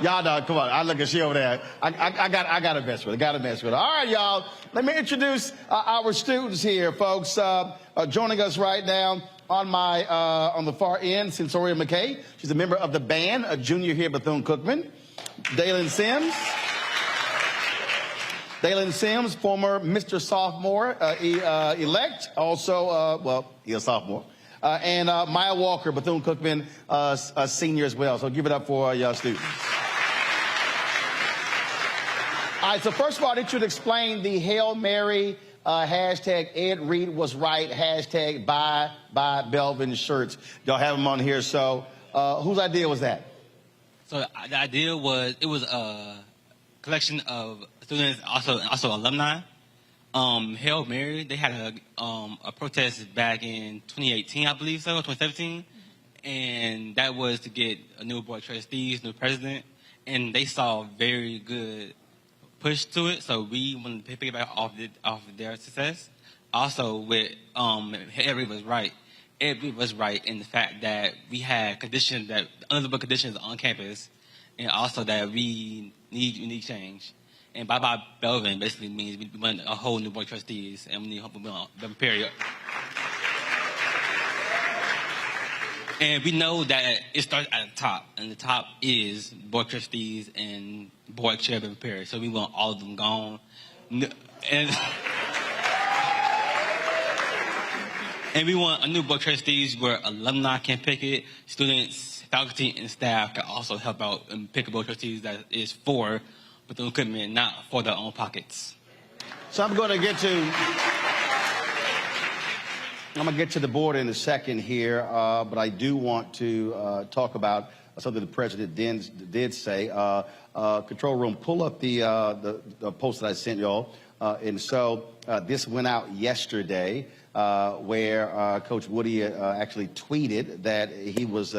Y'all know, come on. I look at she over there. I got to mess with her. All right, y'all. Let me introduce our students here, folks. Joining us right now on the far end, Sensoria McKay. She's a member of the band, a junior here at Bethune-Cookman. Dayton Sims, former Mr. Sophomore elect, also, he's a sophomore. And Maya Walker, Bethune-Cookman, a senior as well. So give it up for y'all students. All right, so first of all, I need you to explain the Hail Mary, hashtag Ed Reed was right, hashtag buy Belvin shirts. Y'all have them on here. So whose idea was that? So the idea was, it was a collection of students, also alumni. Hail Mary, they had a protest back in 2018, I believe so, 2017. And that was to get a new board of trustees, new president. And they saw very good push to it, so we wanted to piggyback off their success. Also with Ed was right. Ed was right in the fact that we had conditions that unlivable conditions on campus, and also that we need unique change. And bye Belvin basically means we want a whole new board of trustees, and we need Belvin period. And we know that it starts at the top, and the top is board trustees and board chairman period. So we want all of them gone. And we want a new board trustees where alumni can pick it, students, faculty, and staff can also help out and pick a board trustees that is for Bethune-Cookman, not for their own pockets. So I'm going to get to the board in a second here, but I do want to talk about something the president did say. Control room, pull up the post that I sent y'all. And so this went out yesterday, where Coach Woody actually tweeted that he was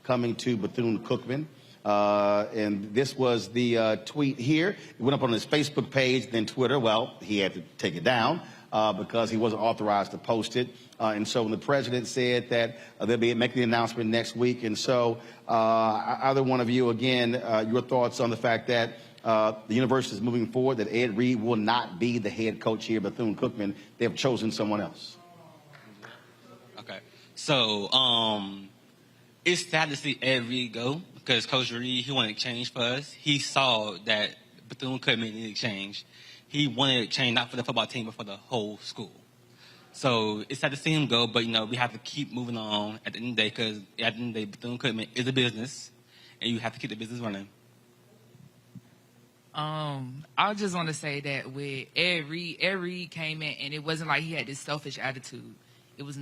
coming to Bethune-Cookman. And this was the tweet here. It went up on his Facebook page, then Twitter. Well, he had to take it down because he wasn't authorized to post it. And so when the president said that they'll be making the announcement next week. And so either one of you, again, your thoughts on the fact that the university is moving forward, that Ed Reed will not be the head coach here at Bethune-Cookman. They have chosen someone else. Okay. So it's sad to see Ed Reed go because Coach Reed, he wanted change for us. He saw that Bethune-Cookman needed change. He wanted change not for the football team, but for the whole school. So it's sad to see him go, but, you know, we have to keep moving on at the end of the day because at the end of the day, Bethune-Cookman is a business, and you have to keep the business running. I just want to say that with Ed Reed came in, and it wasn't like he had this selfish attitude. It was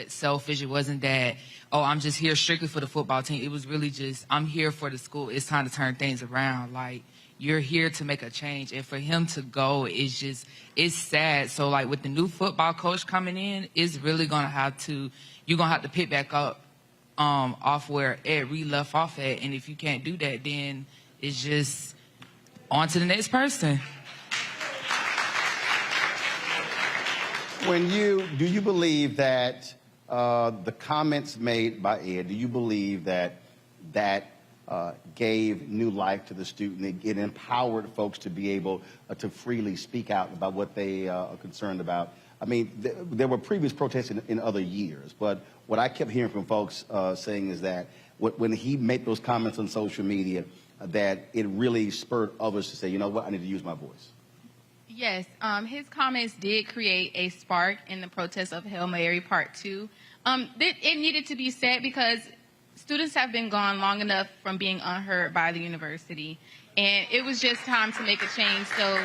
selfish. It wasn't that, oh, I'm just here strictly for the football team. It was really just, I'm here for the school. It's time to turn things around. Like, you're here to make a change. And for him to go, it's sad. So, like, with the new football coach coming in, it's really going to have to, you're going to have to pick back up off where Ed Reed left off at. And if you can't do that, then it's just on to the next person. Do you believe that the comments made by Ed, do you believe that gave new life to the student? It empowered folks to be able to freely speak out about what they are concerned about. I mean, there were previous protests in other years, but what I kept hearing from folks saying is that when he made those comments on social media, that it really spurred others to say, you know what, I need to use my voice. Yes, his comments did create a spark in the protest of Hail Mary Part 2. It needed to be said because students have been gone long enough from being unheard by the university, and it was just time to make a change. So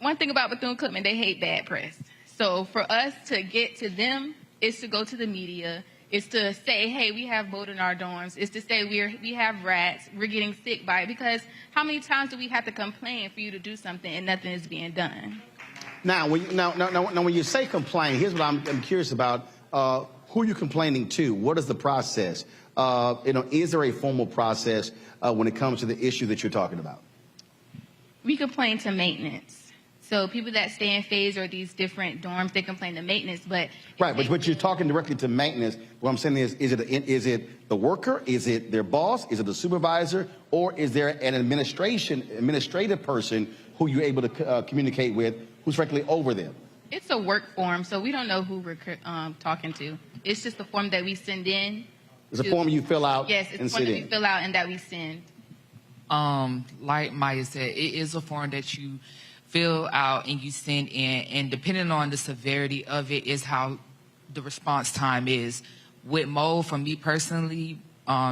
one thing about Bethune-Cookman, they hate bad press. So for us to get to them is to go to the media, is to say, hey, we have mold in our dorms, is to say we have rats, we're getting sick by it, because how many times do we have to complain for you to do something and nothing is being done? Now, when you say complain, here's what I'm curious about. Who are you complaining to? What is the process? Is there a formal process when it comes to the issue that you're talking about? We complain to maintenance. So people that stay in phase or these different dorms, they complain to maintenance, but... Right, but you're talking directly to maintenance. What I'm saying is it the worker? Is it their boss? Is it the supervisor? Or is there an administrative person who you're able to communicate with who's frankly over them? It's a work form, so we don't know who we're talking to. It's just a form that we send in. It's a form you fill out. Yes, it's a form that we fill out and that we send. Like Maya said, it is a form that you fill out and you send in, and depending on the severity of it is how the response time is. With mold, for me personally,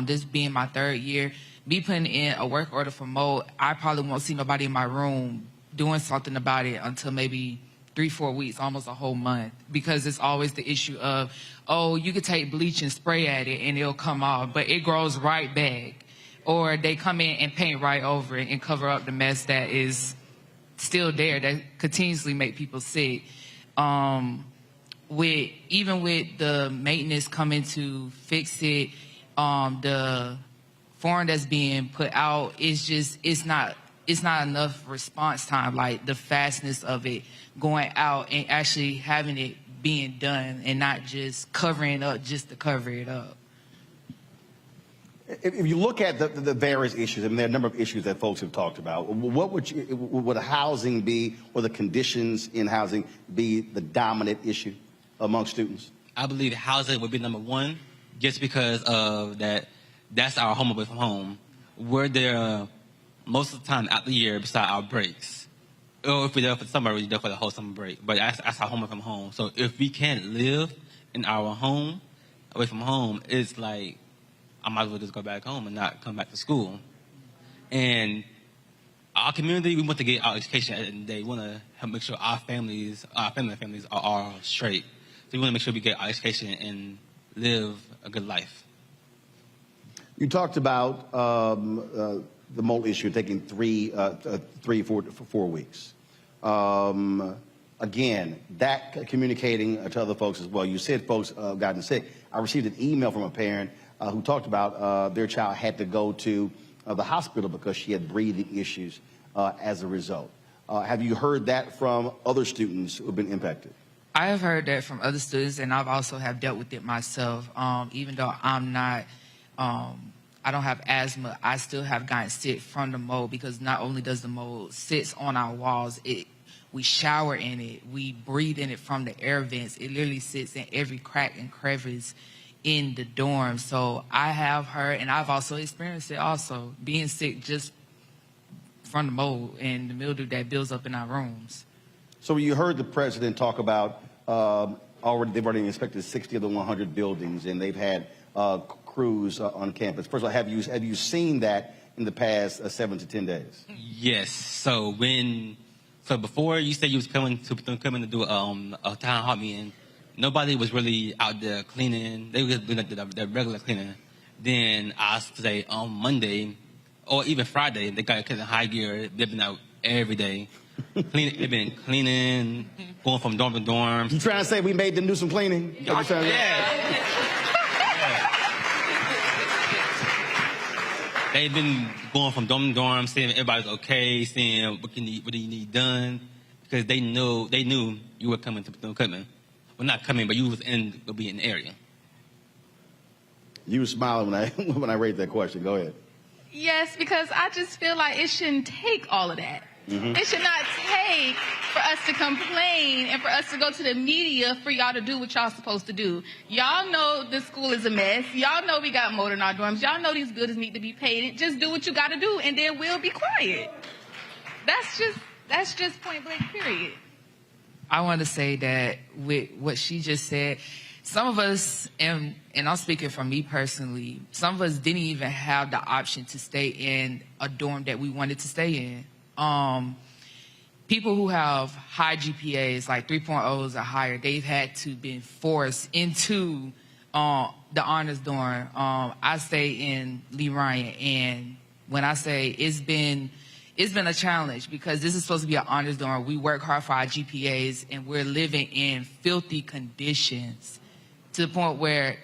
this being my 3rd year, me putting in a work order for mold, I probably won't see nobody in my room doing something about it until maybe 3-4 weeks, almost a whole month, because it's always the issue of, oh, you could take bleach and spray at it and it'll come off, but it grows right back. Or they come in and paint right over it and cover up the mess that is still there, that continuously make people sick. Even with the maintenance coming to fix it, the form that's being put out, it's not enough response time, like the fastness of it going out and actually having it being done and not just covering up just to cover it up. If you look at the various issues, I mean, there are a number of issues that folks have talked about. What would housing be, or the conditions in housing be the dominant issue among students? I believe housing would be number one, just because of that. That's our home away from home. We're there most of the time out the year beside our breaks. Or if we're there for the summer, we're there for the whole summer break. But that's our home away from home. So if we can't live in our home away from home, it's like I might as well just go back home and not come back to school. And our community, we want to get our education at the end of the day. We want to help make sure our families are straight. So we want to make sure we get our education and live a good life. You talked about the mold issue taking 4 weeks. Again, that communicating to other folks as well. You said folks gotten sick. I received an email from a parent who talked about their child had to go to the hospital because she had breathing issues as a result. Have you heard that from other students who have been impacted? I have heard that from other students, and I've also have dealt with it myself. Even though I'm not, I don't have asthma, I still have gotten sick from the mold, because not only does the mold sits on our walls, we shower in it, we breathe in it from the air vents. It literally sits in every crack and crevice in the dorm. So I have heard, and I've also experienced it also, being sick just from the mold and the mildew that builds up in our rooms. So you heard the president talk about they've already inspected 60 of the 100 buildings, and they've had crews on campus. First of all, have you seen that in the past 7 to 10 days? Yes. So before you said you was coming to do a town hall meeting, nobody was really out there cleaning. They were just doing the regular cleaning. Then I say on Monday or even Friday, they got kids in high gear. They've been out every day. They've been cleaning, going from dorm to dorm. You trying to say we made them do some cleaning? Yeah. They've been going from dorm to dorm, seeing if everybody's okay, seeing what do you need done, because they knew you were coming to Bethune-Cookman. Well, not coming, but you will be in the area. You were smiling when I raised that question. Go ahead. Yes, because I just feel like it shouldn't take all of that. Mm-hmm. It should not take for us to complain and for us to go to the media for y'all to do what y'all supposed to do. Y'all know the school is a mess. Y'all know we got mold in our dorms. Y'all know these buildings need to be painted. Just do what you got to do, and then we'll be quiet. That's just point blank, period. I want to say that with what she just said, some of us, and I'm speaking from me personally, some of us didn't even have the option to stay in a dorm that we wanted to stay in. People who have high GPAs, like 3.0s or higher, they've had to been forced into the honors dorm. I stay in Lee Ryan, and when I say it's been a challenge, because this is supposed to be an honors dorm. We work hard for our GPAs, and we're living in filthy conditions to the point where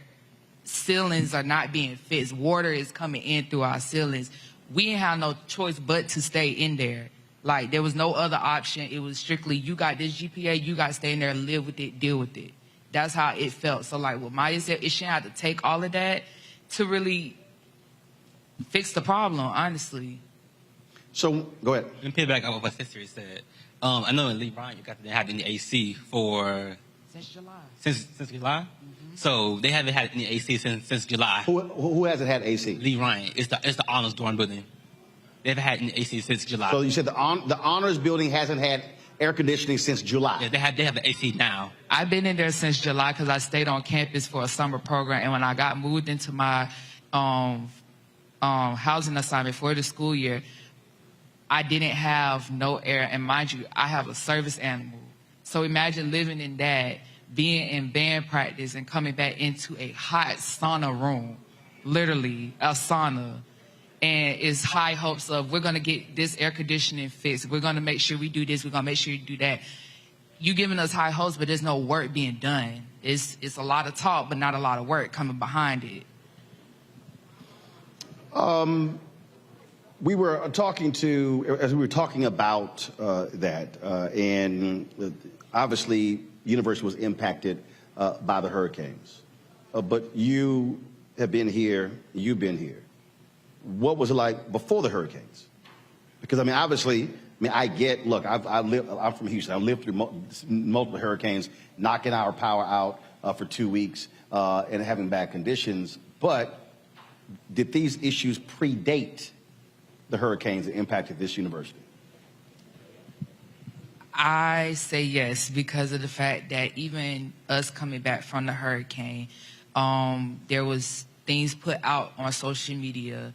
ceilings are not being fixed. Water is coming in through our ceilings. We didn't have no choice but to stay in there. Like, there was no other option. It was strictly, you got this GPA, you got to stay in there, live with it, deal with it. That's how it felt. So, like what Maya said, it shouldn't have to take all of that to really fix the problem, honestly. So, go ahead. Let me piggyback on what Sister said. I know in Lee Ryan, you got to have any AC for... Since July. Since July? Mm-hmm. So they haven't had any AC since July. Who hasn't had AC? Lee Ryan. It's the honors dorm building. They haven't had any AC since July. So you said the honors building hasn't had air conditioning since July? Yeah, they have the AC now. I've been in there since July because I stayed on campus for a summer program, and when I got moved into my housing assignment for the school year, I didn't have no air, and mind you, I have a service animal. So imagine living in that, being in band practice and coming back into a hot sauna room, literally a sauna. And it's high hopes of, we're going to get this air conditioning fixed. We're going to make sure we do this. We're going to make sure you do that. You giving us high hopes, but there's no work being done. It's a lot of talk, but not a lot of work coming behind it. We were talking about that, and obviously, university was impacted by the hurricanes. But you have been here, you've been here. What was it like before the hurricanes? Because, I mean, obviously, I'm from Houston. I lived through multiple hurricanes, knocking our power out for 2 weeks and having bad conditions. But did these issues predate the hurricanes that impacted this university? I say yes, because of the fact that even us coming back from the hurricane, there was things put out on social media,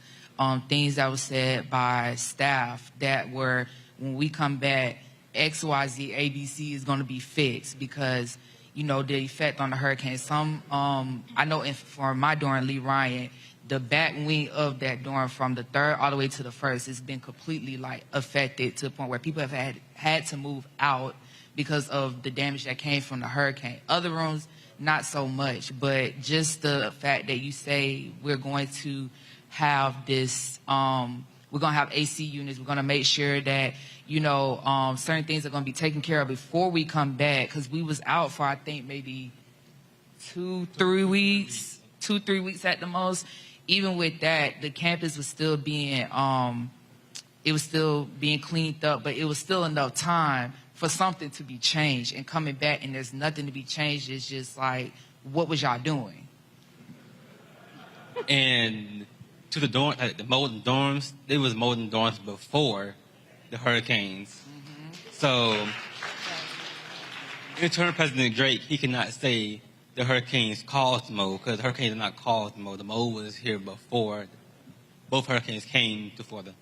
things that were said by staff that were, when we come back, X, Y, Z, ABC is going to be fixed because, you know, the effect on the hurricane. Some, I know for my dorm, Lee Ryan, the back wing of that dorm from the 3rd all the way to the 1st has been completely like affected to the point where people have had to move out because of the damage that came from the hurricane. Other rooms, not so much, but just the fact that you say we're going to have this, we're going to have AC units, we're going to make sure that, you know, certain things are going to be taken care of before we come back, because we was out for, I think, maybe 2-3 weeks at the most. Even with that, the campus was still being, it was still being cleaned up, but it was still enough time for something to be changed. And coming back and there's nothing to be changed, it's just like, what was y'all doing? And to the dorm, the molten dorms, there was molten dorms before the hurricanes. Mm-hmm. So, interim President Drake, he cannot say the hurricanes caused mold, because the hurricanes did not cause mold. The mold was here before both hurricanes came to Florida.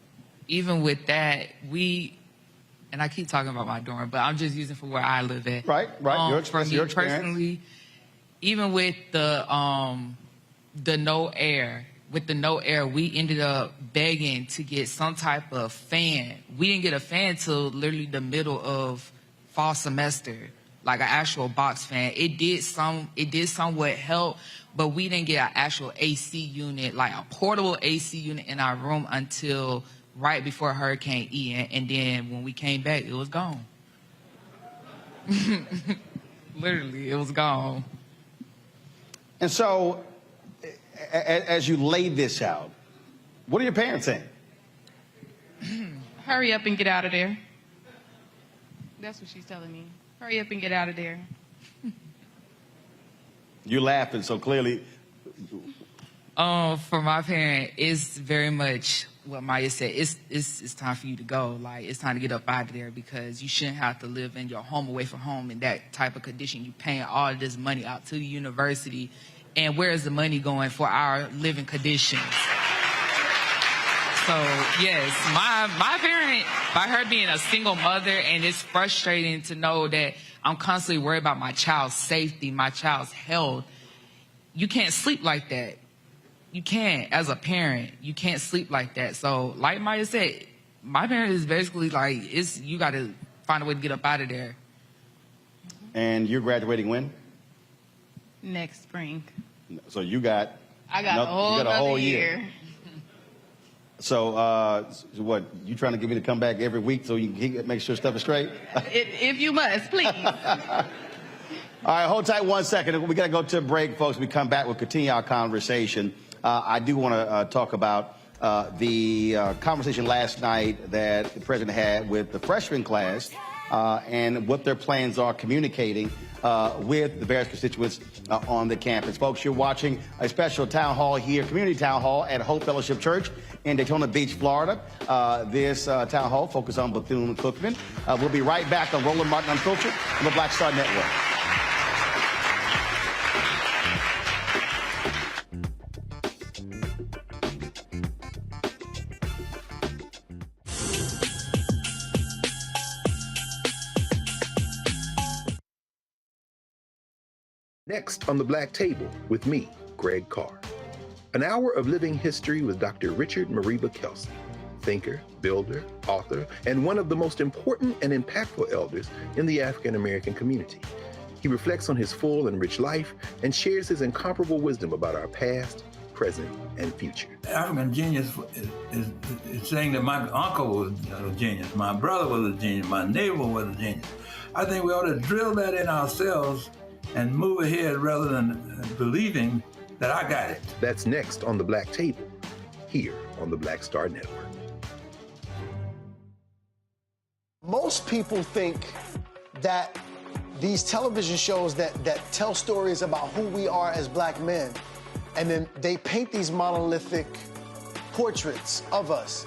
Even with that, and I keep talking about my dorm, but I'm just using for where I live at. Right. Your experience. Personally, even with the no air, we ended up begging to get some type of fan. We didn't get a fan till literally the middle of fall semester, like an actual box fan. It did somewhat help, but we didn't get an actual AC unit, like a portable AC unit in our room until right before Hurricane Ian. And then when we came back, it was gone. Literally, it was gone. And so, as you laid this out, what are your parents saying? Hurry up and get out of there. That's what she's telling me. Hurry up and get out of there. You're laughing, so clearly. For my parent, it's very much what Maya said. It's time for you to go. Like, it's time to get up out of there, because you shouldn't have to live in your home away from home in that type of condition. You paying all of this money out to the university, and where is the money going for our living conditions? So, yes, my parent, by her being a single mother, and it's frustrating to know that I'm constantly worried about my child's safety, my child's health. You can't sleep like that. You can't, as a parent, you can't sleep like that. So, like Maya said, my parent is basically like, you got to find a way to get up out of there. And you're graduating when? Next spring. So I got a whole year. So, what, you trying to get me to come back every week so you can make sure stuff is straight? If you must, please. All right, hold tight 1 second. We got to go to a break, folks. We come back, we'll continue our conversation. I do want to talk about the conversation last night that the president had with the freshman class and what their plans are communicating with the various constituents on the campus. Folks, you're watching a special town hall here, community town hall at Hope Fellowship Church in Daytona Beach, Florida. This town hall focused on Bethune-Cookman. We'll be right back on Roland Martin Unfiltered on the Black Star Network. Next on the Black Table with me, Greg Carr. An hour of living history with Dr. Richard Mariba Kelsey, thinker, builder, author, and one of the most important and impactful elders in the African American community. He reflects on his full and rich life and shares his incomparable wisdom about our past, present, and future. African genius is saying that my uncle was a genius, my brother was a genius, my neighbor was a genius. I think we ought to drill that in ourselves and move ahead rather than believing that I got it. That's next on the Black Table, here on the Black Star Network. Most people think that these television shows that tell stories about who we are as black men, and then they paint these monolithic portraits of us.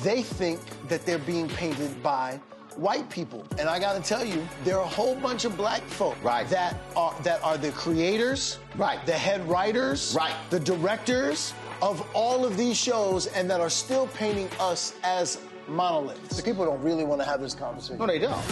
They think that they're being painted by white people. And I gotta tell you, there are a whole bunch of black folk that are the creators, the head writers, the directors of all of these shows, and that are still painting us as monoliths. The people don't really want to have this conversation. No, they don't.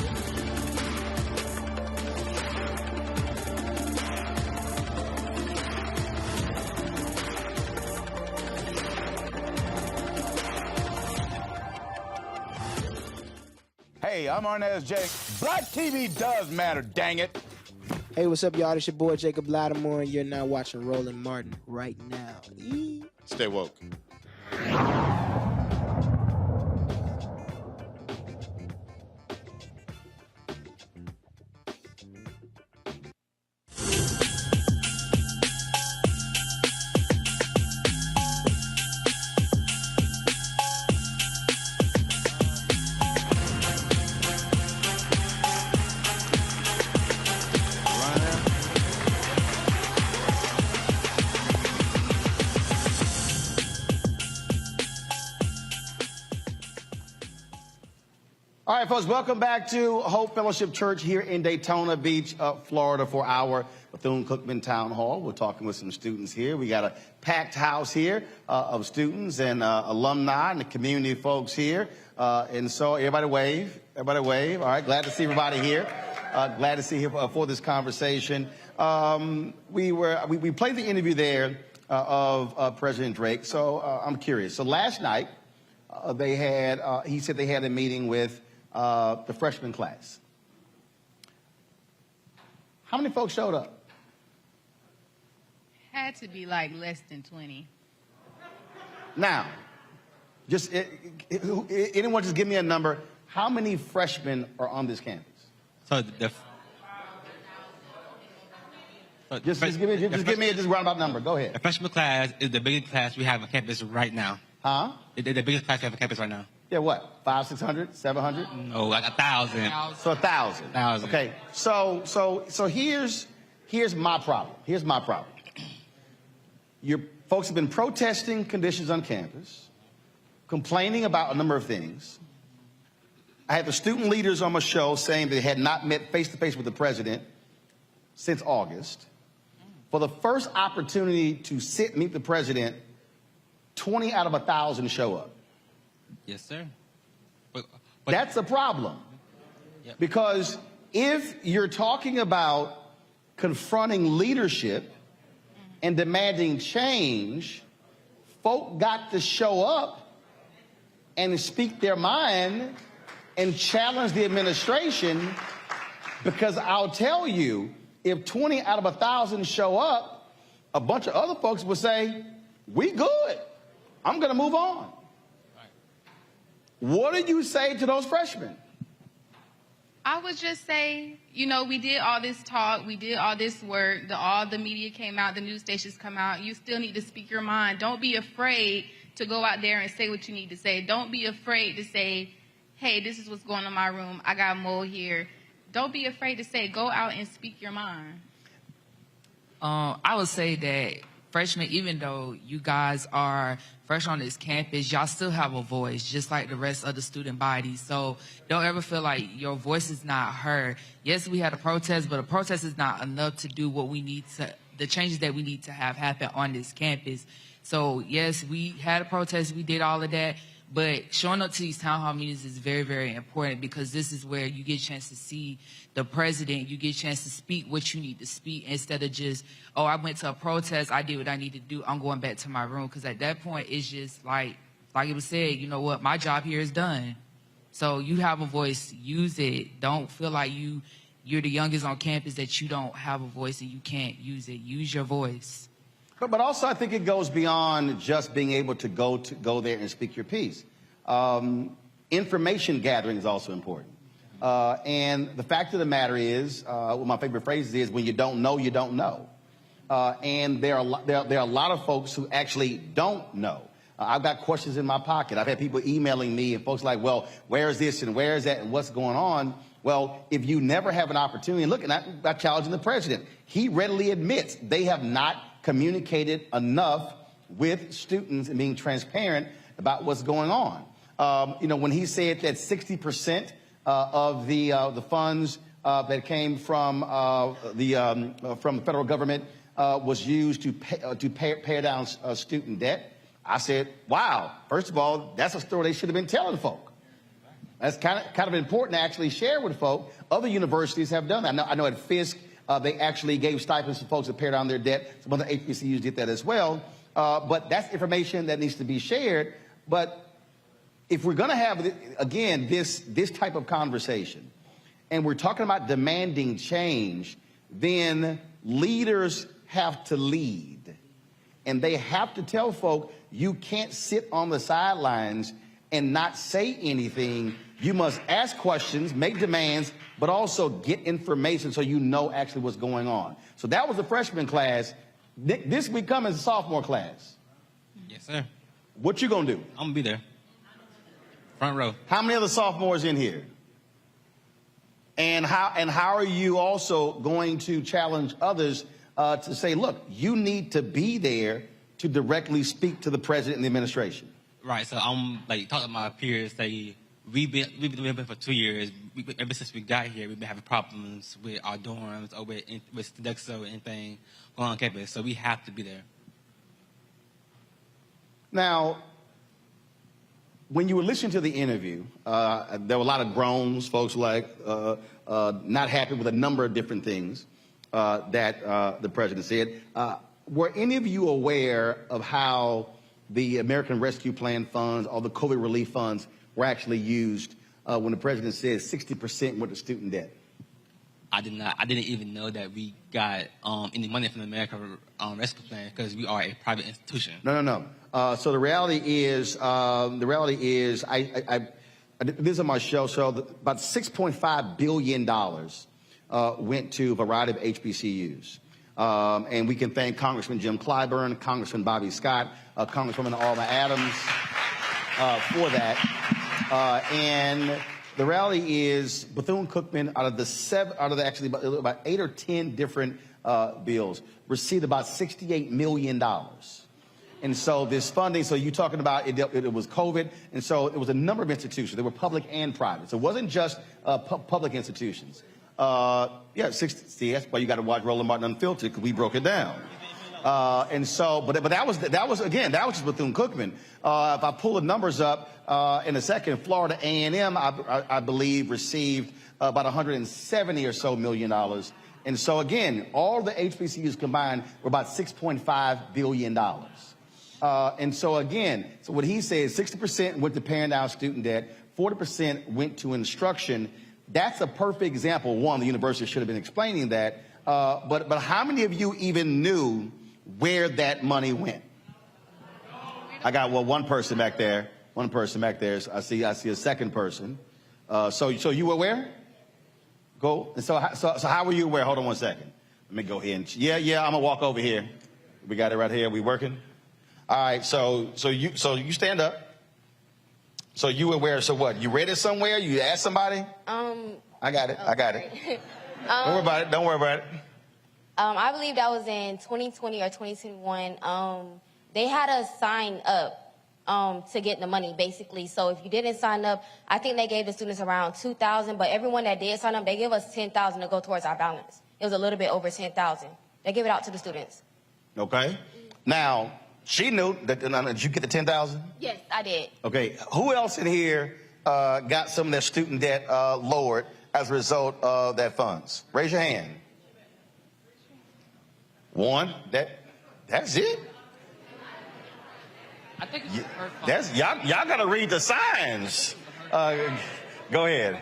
Hey, I'm Arnaz J. Black TV does matter, dang it. Hey, what's up, y'all? It's your boy, Jacob Lattimore, and you're now watching Roland Martin right now. Stay woke. All right, folks, welcome back to Hope Fellowship Church here in Daytona Beach, Florida, for our Bethune-Cookman Town Hall. We're talking with some students here. We got a packed house here of students and alumni and the community folks here. And so everybody wave. Everybody wave. All right, glad to see everybody here. Glad to see you for this conversation. We played the interview there of President Drake. So I'm curious. So last night, he said they had a meeting with the freshman class. How many folks showed up? Had to be like less than 20. Now, anyone just give me a number. How many freshmen are on this campus? So just give me a roundabout number. Go ahead. The freshman class is the biggest class we have on campus right now. Huh? The biggest class we have on campus right now. Yeah, what? 500, 600, 700? No, like 1,000. So 1,000. 1,000. Okay. So here's my problem. Here's my problem. Your folks have been protesting conditions on campus, complaining about a number of things. I had the student leaders on my show saying they had not met face-to-face with the president since August. For the first opportunity to meet the president, 20 out of 1,000 show up. Yes, sir. But that's a problem. Yep. Because if you're talking about confronting leadership and demanding change, folk got to show up and speak their mind and challenge the administration, because I'll tell you, if 20 out of 1,000 show up, a bunch of other folks will say, we good. I'm going to move on. What do you say to those freshmen? I would just say, we did all this talk, we did all this work, all the media came out, the news stations come out. You still need to speak your mind. Don't be afraid to go out there and say what you need to say. Don't be afraid to say, hey, this is what's going on in my room. I got mold here. Don't be afraid to say, go out and speak your mind. I would say that freshmen, even though you guys are fresh on this campus, y'all still have a voice, just like the rest of the student body. So don't ever feel like your voice is not heard. Yes, we had a protest, but a protest is not enough to do what we need to, the changes that we need to have happen on this campus. So yes, we had a protest, we did all of that, but showing up to these town hall meetings is very, very important, because this is where you get a chance to see the president, you get a chance to speak what you need to speak, instead of just, oh, I went to a protest, I did what I need to do, I'm going back to my room. Because at that point, it's just like it was said, you know what, my job here is done. So you have a voice, use it. Don't feel like you're the youngest on campus that you don't have a voice and you can't use it. Use your voice. But also, I think it goes beyond just being able to go there and speak your piece. Information gathering is also important. And the fact of the matter is, one of my favorite phrases is, when you don't know, you don't know. And there are a lot of folks who actually don't know. I've got questions in my pocket. I've had people emailing me and folks like, well, where is this and where is that and what's going on? Well, if you never have an opportunity, and look, and I'm challenging the president. He readily admits they have not communicated enough with students and being transparent about what's going on. You know, when he said that 60% of the funds that came from the federal government was used to pay down student debt, I said, wow, first of all, that's a story they should have been telling folk. That's kind of important to actually share with folk. Other universities have done that. I know at Fisk, they actually gave stipends to folks to pay down their debt. Some other HBCUs did that as well. But that's information that needs to be shared. But if we're going to have, again, this type of conversation, and we're talking about demanding change, then leaders have to lead. And they have to tell folk, you can't sit on the sidelines and not say anything. You must ask questions, make demands, but also get information so you know actually what's going on. So that was the freshman class. This week coming is a sophomore class. Yes, sir. What you gonna do? I'm gonna be there. Front row. How many other sophomores in here? And how are you also going to challenge others to say, look, you need to be there to directly speak to the president and the administration? Right. So I'm like talking to my peers. Say we've been for 2 years. Ever since we got here, we've been having problems with our dorms or with Sodexo or anything going on campus. So we have to be there. Now, when you were listening to the interview, there were a lot of groans, folks like not happy with a number of different things that the president said. Were any of you aware of how the American Rescue Plan funds, all the COVID relief funds, were actually used when the president said 60% went to student debt? I did not. I didn't even know that we got any money from the American Rescue Plan because we are a private institution. No. So the reality is, this is on my show. So about $6.5 billion went to a variety of HBCUs. And we can thank Congressman Jim Clyburn, Congressman Bobby Scott, Congresswoman Alma Adams for that. And the reality is Bethune-Cookman, out of actually about 8 or 10 different bills, received about $68 million. And so this funding, so you're talking about it was COVID, and so it was a number of institutions. They were public and private. So it wasn't just public institutions. See, that's why you got to watch Roland Martin Unfiltered, because we broke it down. And so, but that was just Bethune-Cookman. If I pull the numbers up in a second, Florida A&M, I believe, received about $170 or so million. And so again, all the HBCUs combined were about $6.5 billion. And so again, so what he said, 60% went to paying down student debt, 40% went to instruction. That's a perfect example. One, the university should have been explaining that. But how many of you even knew where that money went? I got, one person back there. One person back there. I see a second person. So you were where? Go. And so how were you aware? Hold on one second. Let me go ahead and, yeah, I'm gonna walk over here. We got it right here. We working? All right, so you stand up. So you were aware, so what? You read it somewhere? You asked somebody? I got it. Don't worry about it. I believe that was in 2020 or 2021. They had us sign up to get the money, basically. So if you didn't sign up, I think they gave the students around $2,000, but everyone that did sign up, they gave us $10,000 to go towards our balance. It was a little bit over $10,000. They gave it out to the students. Okay. Now, she knew that. Did you get the $10,000? Yes, I did. Okay. Who else in here got some of their student debt lowered as a result of that funds? Raise your hand. One. That's it. I think it's That's y'all gotta read the signs. Go ahead.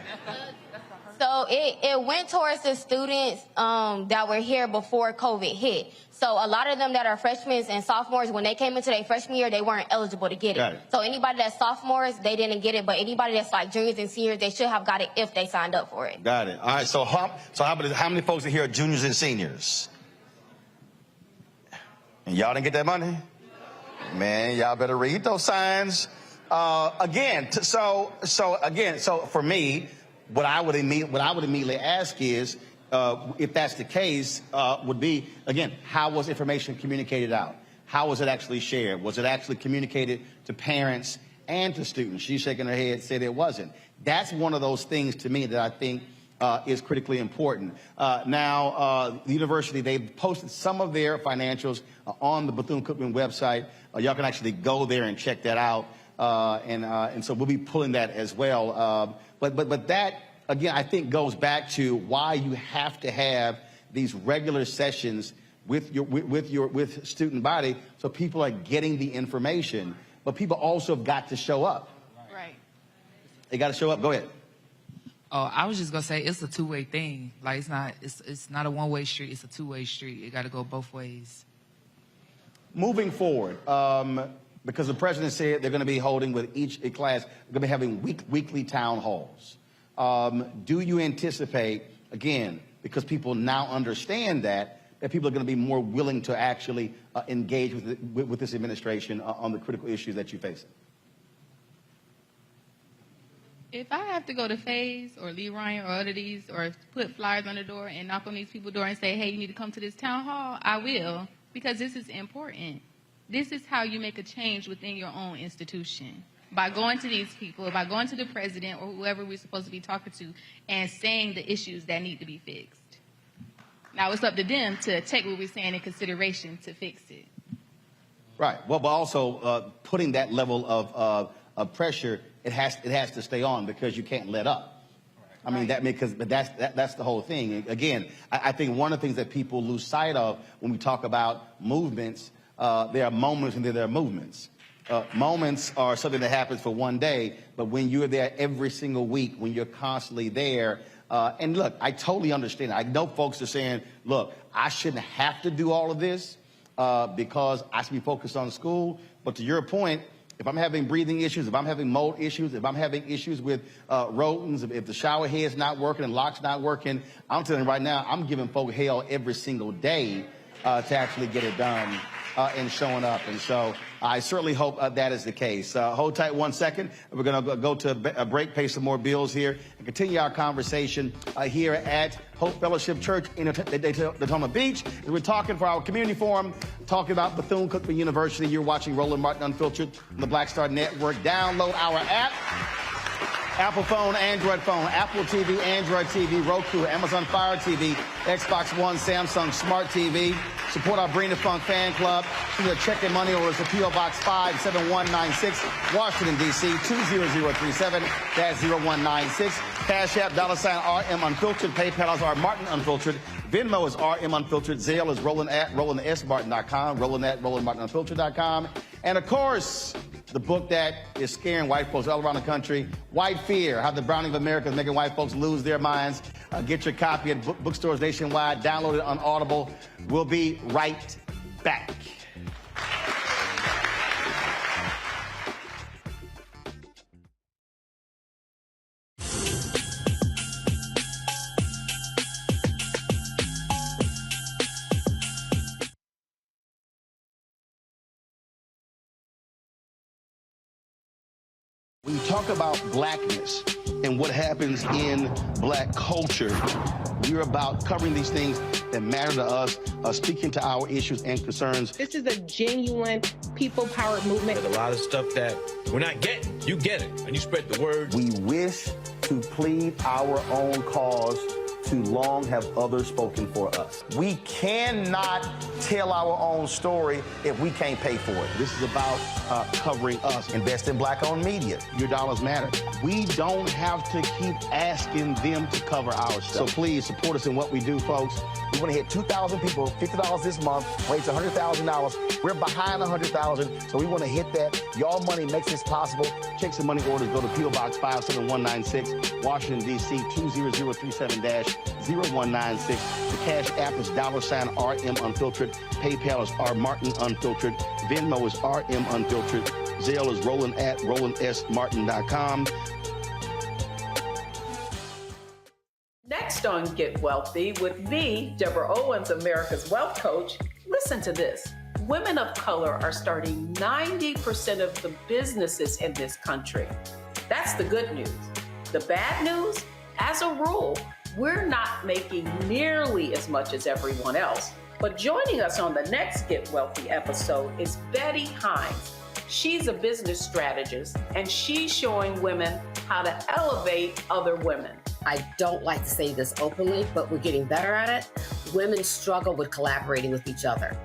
So it went towards the students that were here before COVID hit. So a lot of them that are freshmen and sophomores, when they came into their freshman year, they weren't eligible to get it. So anybody that's sophomores, they didn't get it. But anybody that's like juniors and seniors, they should have got it if they signed up for it. Got it. All right. So how many folks are here are juniors and seniors? And y'all didn't get that money? Man, y'all better read those signs. So for me, what I would immediately ask is, if that's the case, would be, again, how was information communicated out? How was it actually shared? Was it actually communicated to parents and to students? She's shaking her head, said it wasn't. That's one of those things to me that I think is critically important. Now, the university, they've posted some of their financials on the Bethune-Cookman website. Y'all can actually go there and check that out. And so we'll be pulling that as well. But that, again, I think goes back to why you have to have these regular sessions with student body, so people are getting the information. But people also have got to show up. Right. They got to show up. Go ahead. Oh, I was just gonna say it's a two-way thing. Like it's not a one-way street. It's a two-way street. It got to go both ways. Moving forward, because the president said they're going to be holding with each class, they're going to be having weekly town halls. Do you anticipate, again, because people now understand that people are going to be more willing to actually engage with this administration on the critical issues that you face? If I have to go to FaZe or Lee Ryan or other these or put flyers on the door and knock on these people's door and say, hey, you need to come to this town hall, I will, because this is important. This is how you make a change within your own institution. By going to these people, by going to the president or whoever we're supposed to be talking to and saying the issues that need to be fixed. Now it's up to them to take what we're saying in consideration to fix it. Right. Well, but also putting that level of pressure, it has to stay on because you can't let up. I mean, that's the whole thing. Again, I think one of the things that people lose sight of when we talk about movements, there are moments and there are movements. Moments are something that happens for one day, but when you're there every single week, when you're constantly there, and look, I totally understand. I know folks are saying, look, I shouldn't have to do all of this because I should be focused on school. But to your point, if I'm having breathing issues, if I'm having mold issues, if I'm having issues with rodents, if the shower head's not working and lock's not working, I'm telling you right now, I'm giving folk hell every single day to actually get it done and showing up. And so I certainly hope that is the case. Hold tight 1 second. We're going to go to a break, pay some more bills here, and continue our conversation here at Hope Fellowship Church in Dayton Beach. We're talking for our community forum, talking about Bethune-Cookman University. You're watching Roland Martin Unfiltered on the Black Star Network. Download our app. Apple phone, Android phone, Apple TV, Android TV, Roku, Amazon Fire TV, Xbox One, Samsung Smart TV. Support our Bring the Funk fan club. Send your check and money orders to P.O. Box 57196, Washington, D.C. 20037. That's 0196. Cash App, $RM Unfiltered. PayPal is R Martin Unfiltered. Venmo is RM Unfiltered. Zelle is Roland@RolandSMartin.com. Roland@RolandMartinUnfiltered.com. And of course, the book that is scaring white folks all around the country, White Fear, How the Browning of America is Making White Folks Lose Their Minds. Get your copy at bookstores nationwide. Download it on Audible. We'll be right back. When you talk about blackness and what happens in black culture, we're about covering these things that matter to us, speaking to our issues and concerns. This is a genuine people-powered movement. There's a lot of stuff that we're not getting. You get it, and you spread the word. We wish to plead our own cause. Too long have others spoken for us. We cannot tell our own story if we can't pay for it. This is about covering us. Invest in black-owned media. Your dollars matter. We don't have to keep asking them to cover our stuff. So please support us in what we do, folks. We want to hit 2,000 people, $50 this month, raise $100,000. We're behind 100,000, so we want to hit that. Your money makes this possible. Check some money orders. Go to P.O. Box 57196, Washington, D.C. 20037-0196. The Cash App is $RM Unfiltered. PayPal is R Martin Unfiltered. Venmo is RM Unfiltered. Zelle is Roland@RolandSMartin.com. Next on Get Wealthy with me, Deborah Owens, America's Wealth Coach. Listen to this. Women of color are starting 90% of the businesses in this country. That's the good news. The bad news, As a rule, we're not making nearly as much as everyone else. But joining us on the next Get Wealthy episode is Betty Hines. She's a business strategist, and she's showing women how to elevate other women. I don't like to say this openly, but we're getting better at it. Women struggle with collaborating with each other.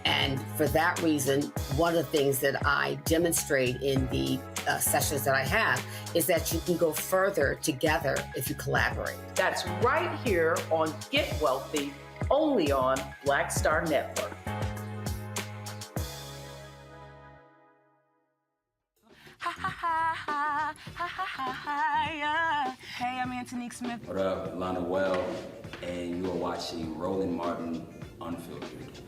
And for that reason, one of the things that I demonstrate in the sessions that I have is that you can go further together if you collaborate. That's right here on Get Wealthy, only on Black Star Network. Hey, I'm Antonique Smith. What up, Lana Well, and you are watching Roland Martin Unfiltered.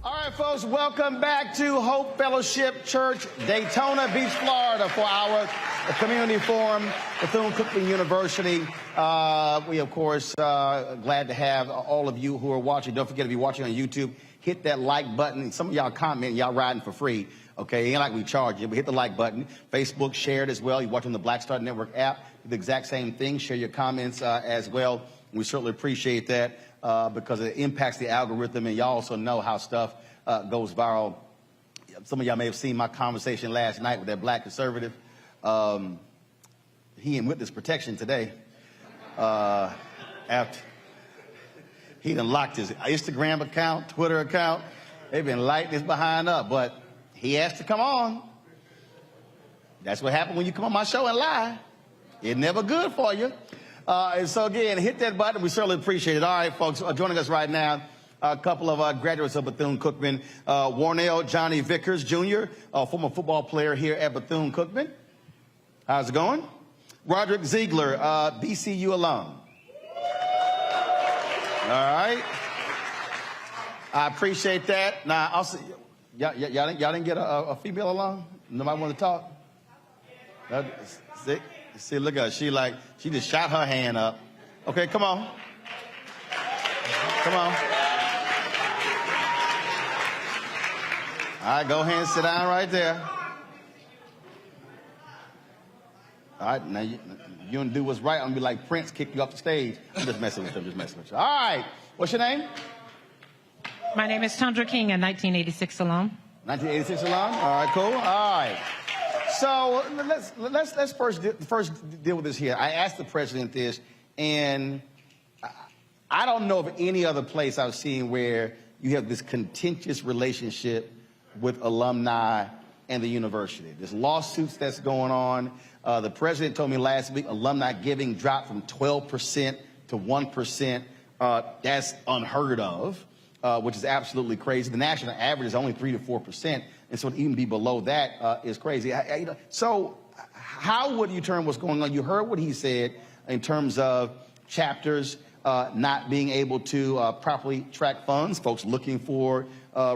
All right, folks, welcome back to Hope Fellowship Church, Daytona Beach, Florida, for our community forum, Bethune-Cookman University. We, of course, glad to have all of you who are watching. Don't forget, if you're watching on YouTube, hit that like button. Some of y'all comment, y'all riding for free. Okay, ain't like we charge you, but hit the like button. Facebook, share it as well. You're watching the Black Star Network app. Do the exact same thing. Share your comments as well. We certainly appreciate that because it impacts the algorithm, and y'all also know how stuff goes viral. Some of y'all may have seen my conversation last night with that black conservative. He in witness protection today. After he done locked his Instagram account, Twitter account. They've been lighting his behind up, but he has to come on. That's what happened when you come on my show and lie. It's never good for you. And so again, hit that button. We certainly appreciate it. All right, folks, joining us right now, a couple of graduates of Bethune-Cookman. Warnell Johnny Vickers, Jr., former football player here at Bethune-Cookman. How's it going? Roderick Ziegler, BCU alum. All right. I appreciate that. Now, also, y'all didn't get a female alum? Nobody want to talk? See, look at her. She just shot her hand up. Okay, come on. Come on. All right, go ahead and sit down right there. All right, now you don't do what's right. I'm going to be like Prince, kick you off the stage. I'm just messing with you, All right, what's your name? My name is Tundra King, a 1986 alum. 1986 alum? All right, cool. All right. So let's first deal with this here. I asked the president this, and I don't know of any other place I've seen where you have this contentious relationship with alumni and the university. There's lawsuits that's going on. The president told me last week alumni giving dropped from 12% to 1%. That's unheard of, which is absolutely crazy. The national average is only 3 to 4%. And so to even be below that is crazy. So how would you term what's going on? You heard what he said in terms of chapters not being able to properly track funds, folks looking for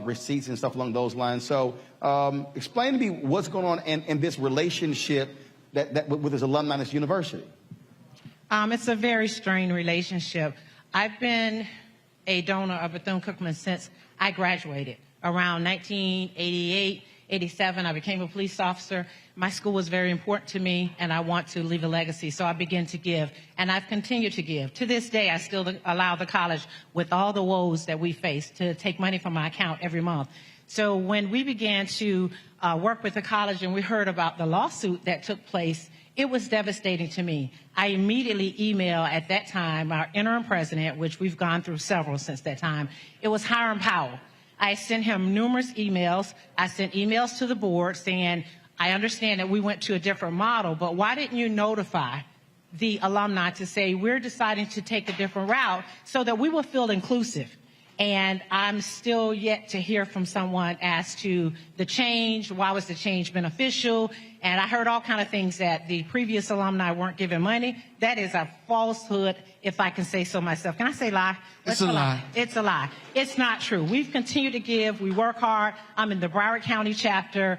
receipts and stuff along those lines. So explain to me what's going on in this relationship that with this alumni at this university. It's a very strained relationship. I've been a donor of Bethune-Cookman since I graduated around 1988, 87. I became a police officer. My school was very important to me, and I want to leave a legacy. So I began to give, and I've continued to give. To this day, I still allow the college, with all the woes that we face, to take money from my account every month. So when we began to work with the college and we heard about the lawsuit that took place, it was devastating to me. I immediately emailed, at that time, our interim president, which we've gone through several since that time. It was Hiram Powell. I sent him numerous emails. I sent emails to the board saying, I understand that we went to a different model, but why didn't you notify the alumni to say we're deciding to take a different route so that we will feel inclusive? And I'm still yet to hear from someone as to the change, why was the change beneficial? And I heard all kind of things that the previous alumni weren't given money. That is a falsehood, if I can say so myself. Can I say lie? It's a lie. It's a lie. It's not true. We've continued to give. We work hard. I'm in the Broward County chapter.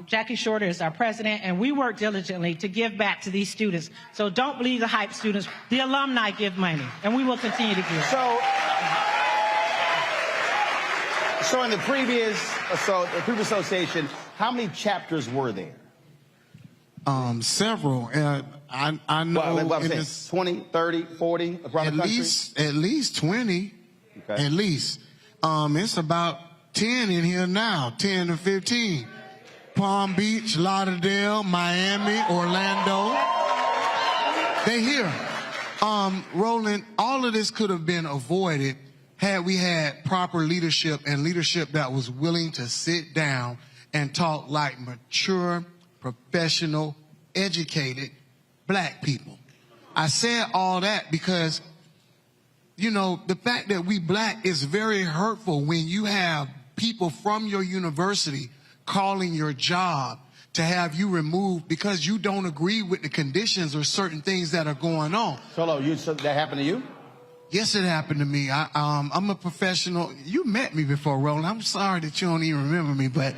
Jackie Shorter is our president, and we work diligently to give back to these students. So don't believe the hype, students. The alumni give money, and we will continue to give. So in the previous association, how many chapters were there? Several. I know what I'm saying, 20, 30, 40 around the country? At least 20. Okay. At least. It's about 10 in here now, 10 to 15. Palm Beach, Lauderdale, Miami, Orlando. They here. Roland, all of this could have been avoided had we had proper leadership, and leadership that was willing to sit down and talk like mature, professional, educated black people. I said all that because, you know, the fact that we black is very hurtful when you have people from your university calling your job to have you removed because you don't agree with the conditions or certain things that are going on. So that happened to you? Yes, it happened to me. I'm a professional. You met me before, Roland. I'm sorry that you don't even remember me, but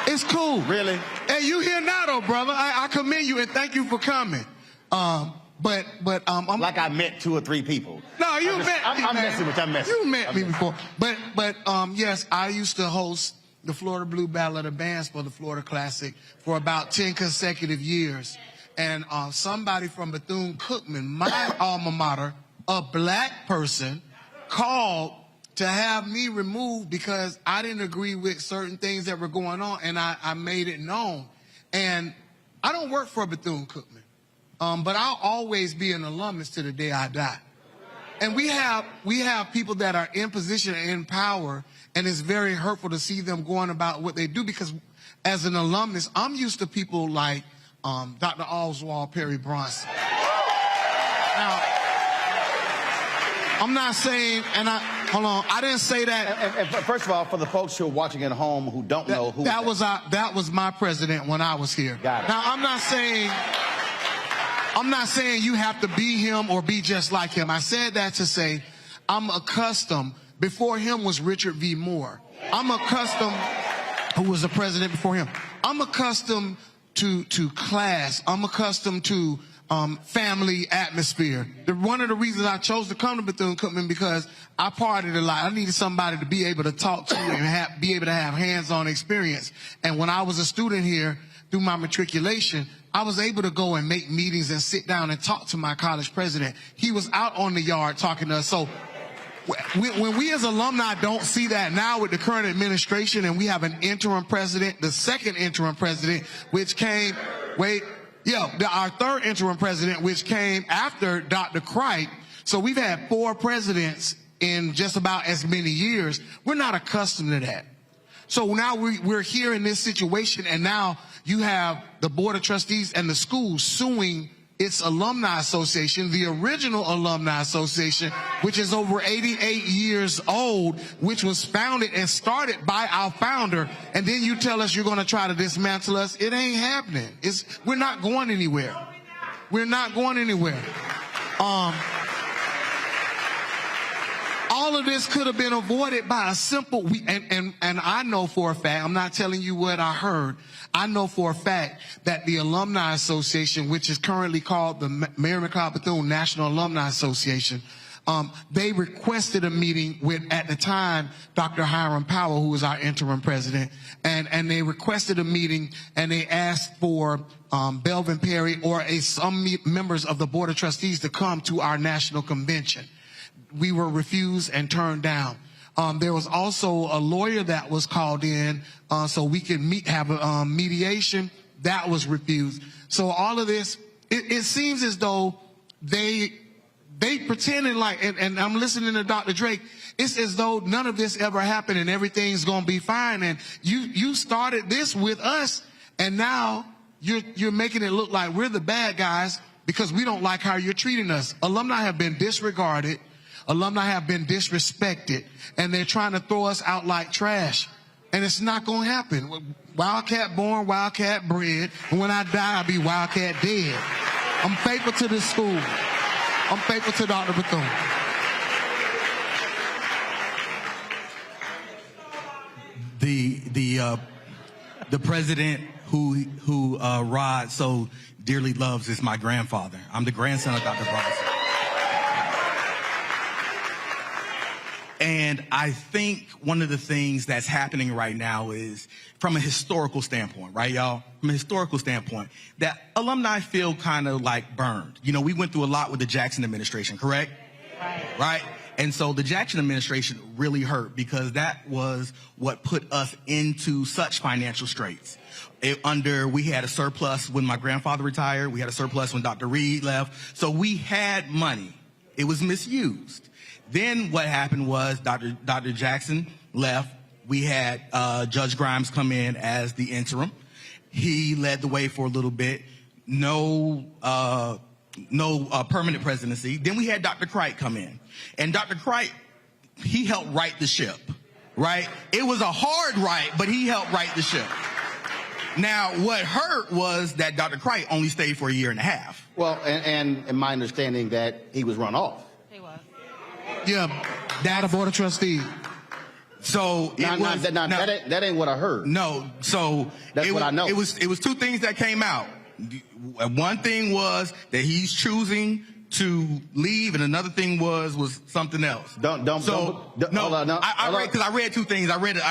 it's cool. Really? Hey, you here now, though, brother. I commend you and thank you for coming. I'm like I met 2 or 3 people. No, you met me. I'm messing with you. I'm messing. You met me before. But yes, I used to host the Florida Blue Battle of the Bands for the Florida Classic for about 10 consecutive years. And somebody from Bethune-Cookman, my alma mater, a black person, called to have me removed because I didn't agree with certain things that were going on, and I made it known. And I don't work for Bethune-Cookman, but I'll always be an alumnus to the day I die. And we have people that are in position and in power, and it's very hurtful to see them going about what they do because as an alumnus, I'm used to people like Dr. Oswald Perry Bronson. Now, I'm not saying, hold on, I didn't say that. And first of all, for the folks who are watching at home who don't know who that was my president when I was here. Got it. Now, I'm not saying you have to be him or be just like him. I said that to say I'm accustomed. Before him was Richard V. Moore. I'm accustomed, who was the president before him. I'm accustomed to class. I'm accustomed to family atmosphere. One of the reasons I chose to come to Bethune-Cookman because I partied a lot. I needed somebody to be able to talk to and be able to have hands-on experience. And when I was a student here, through my matriculation, I was able to go and make meetings and sit down and talk to my college president. He was out on the yard talking to us. So when we as alumni don't see that now with the current administration and we have an interim president, the second interim president, which came, our third interim president, which came after Dr. Cripe. So we've had 4 presidents in just about as many years. We're not accustomed to that. So now we're here in this situation, and now you have the Board of Trustees and the schools suing its alumni association, the original alumni association, which is over 88 years old, which was founded and started by our founder, and then you tell us you're going to try to dismantle us. It ain't happening. We're not going anywhere. We're not going anywhere. All of this could have been avoided by a simple, and I know for a fact, I'm not telling you what I heard, I know for a fact that the Alumni Association, which is currently called the Mary McLeod Bethune National Alumni Association, they requested a meeting with, at the time, Dr. Hiram Powell, who was our interim president, and they requested a meeting, and they asked for Belvin Perry or some members of the Board of Trustees to come to our national convention. We were refused and turned down. There was also a lawyer that was called in so we could have a mediation. That was refused. So all of this, it seems as though they pretended like, and I'm listening to Dr. Drake, it's as though none of this ever happened and everything's going to be fine. And you started this with us, and now you're making it look like we're the bad guys because we don't like how you're treating us. Alumni have been disregarded. Alumni have been disrespected, and they're trying to throw us out like trash. And it's not going to happen. Wildcat born, Wildcat bred, and when I die, I'll be Wildcat dead. I'm faithful to this school. I'm faithful to Dr. Bethune. The president who Rod so dearly loves is my grandfather. I'm the grandson of Dr. Bronson. And I think one of the things that's happening right now is, from a historical standpoint, right, y'all? From a historical standpoint, that alumni feel kind of like burned. You know, we went through a lot with the Jackson administration, correct? Right? And so the Jackson administration really hurt because that was what put us into such financial straits. We had a surplus when my grandfather retired. We had a surplus when Dr. Reed left. So we had money. It was misused. Then what happened was Dr. Jackson left. We had Judge Grimes come in as the interim. He led the way for a little bit. No permanent presidency. Then we had Dr. Cricht come in. And Dr. Cricht, he helped right the ship, right? It was a hard right, but he helped right the ship. Now, what hurt was that Dr. Cricht only stayed for a year and a half. Well, and my understanding that he was run off. Yeah, data board of trustees. So that ain't what I heard. No, so that's what I know. It was two things that came out. One thing was that he's choosing to leave, and another thing was something else. I read because I read two things. I read. No.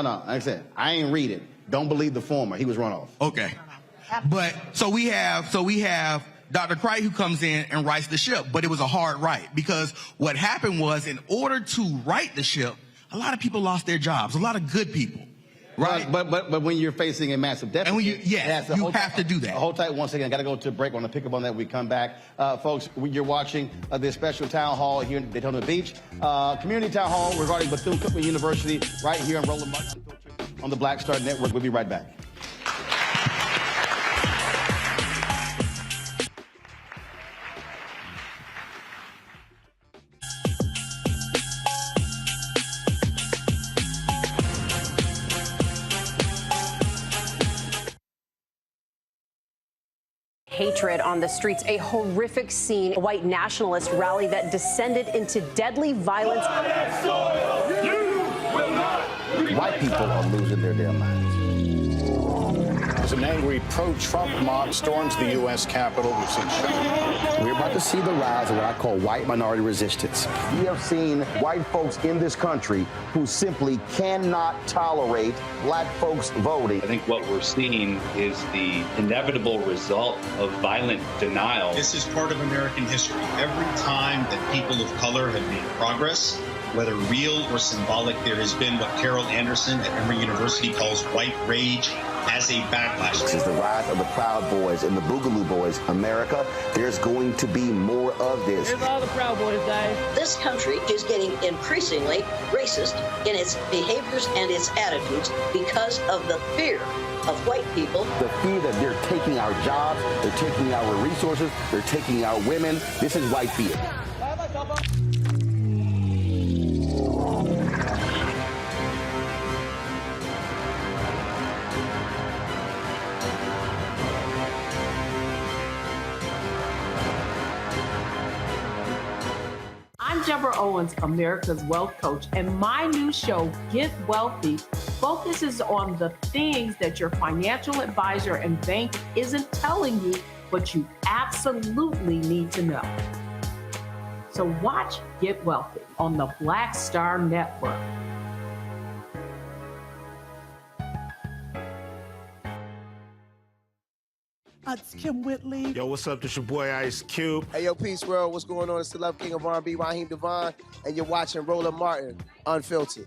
Like I said, I ain't read it. Don't believe the former. He was run off. Okay, but so we have Dr. Cricht who comes in and rights the ship, but it was a hard right because what happened was, in order to right the ship, a lot of people lost their jobs, a lot of good people, right? But when you're facing a massive deficit, and when you have to do that. Hold tight one second. I got to go to a break. I want to pick up on that when we come back. Folks, you're watching this special town hall here in Daytona Beach. Community town hall regarding Bethune-Cookman University right here on Roland Martin on the Black Star Network. We'll be right back. Hatred on the streets, a horrific scene, a white nationalist rally that descended into deadly violence. White people are losing their damn minds. As an angry pro-Trump mob storms the U.S. Capitol, we've seen shooting. We're about to see the rise of what I call white minority resistance. We have seen white folks in this country who simply cannot tolerate black folks voting. I think what we're seeing is the inevitable result of violent denial. This is part of American history. Every time that people of color have made progress, whether real or symbolic, there has been what Carol Anderson at Emory University calls white rage as a backlash. This is the rise of the Proud Boys and the Boogaloo Boys. America, there's going to be more of this. Here's all the Proud Boys, guys. This country is getting increasingly racist in its behaviors and its attitudes because of the fear of white people. The fear that they're taking our jobs, they're taking our resources, they're taking our women. This is white fear. I'm Deborah Owens, America's Wealth Coach, and my new show, Get Wealthy, focuses on the things that your financial advisor and bank isn't telling you, but you absolutely need to know. So watch Get Wealthy on the Black Star Network. It's Kim Whitley. Yo, what's up? This your boy Ice Cube. Hey, yo, Peace World. What's going on? It's the Love King of R&B, Raheem Devon, and you're watching Roland Martin, Unfiltered.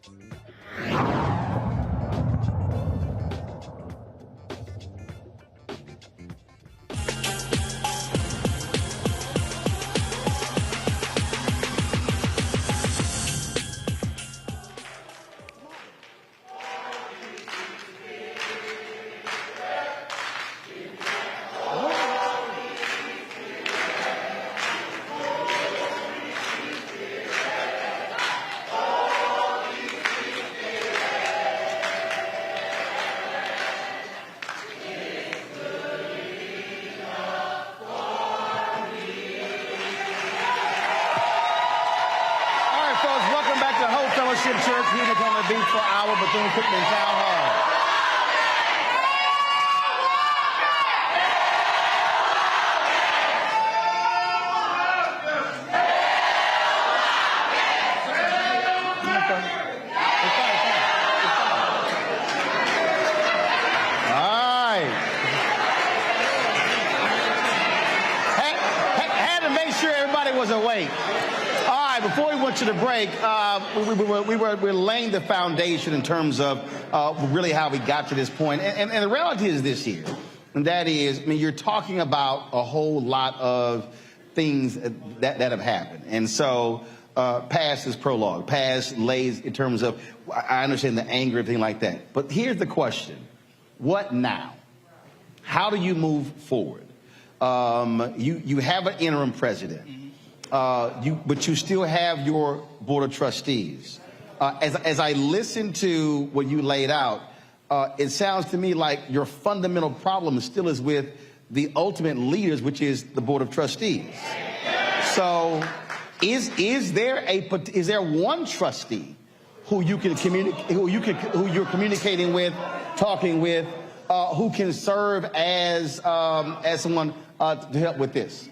Church here in Dayton Beach for our Bethune-Cookman Town Hall. All right. Had to make sure everybody was awake. Before we went to the break, we were laying the foundation in terms of really how we got to this point. And the reality is this here, and that is, I mean, you're talking about a whole lot of things that have happened. And so past is prologue, past lays in terms of, I understand the anger, everything like that. But here's the question. What now? How do you move forward? You have an interim president. But you still have your board of trustees. As I listen to what you laid out, it sounds to me like your fundamental problem still is with the ultimate leaders, which is the board of trustees. So, is there one trustee who you can who you're communicating with, talking with, who can serve as someone to help with this?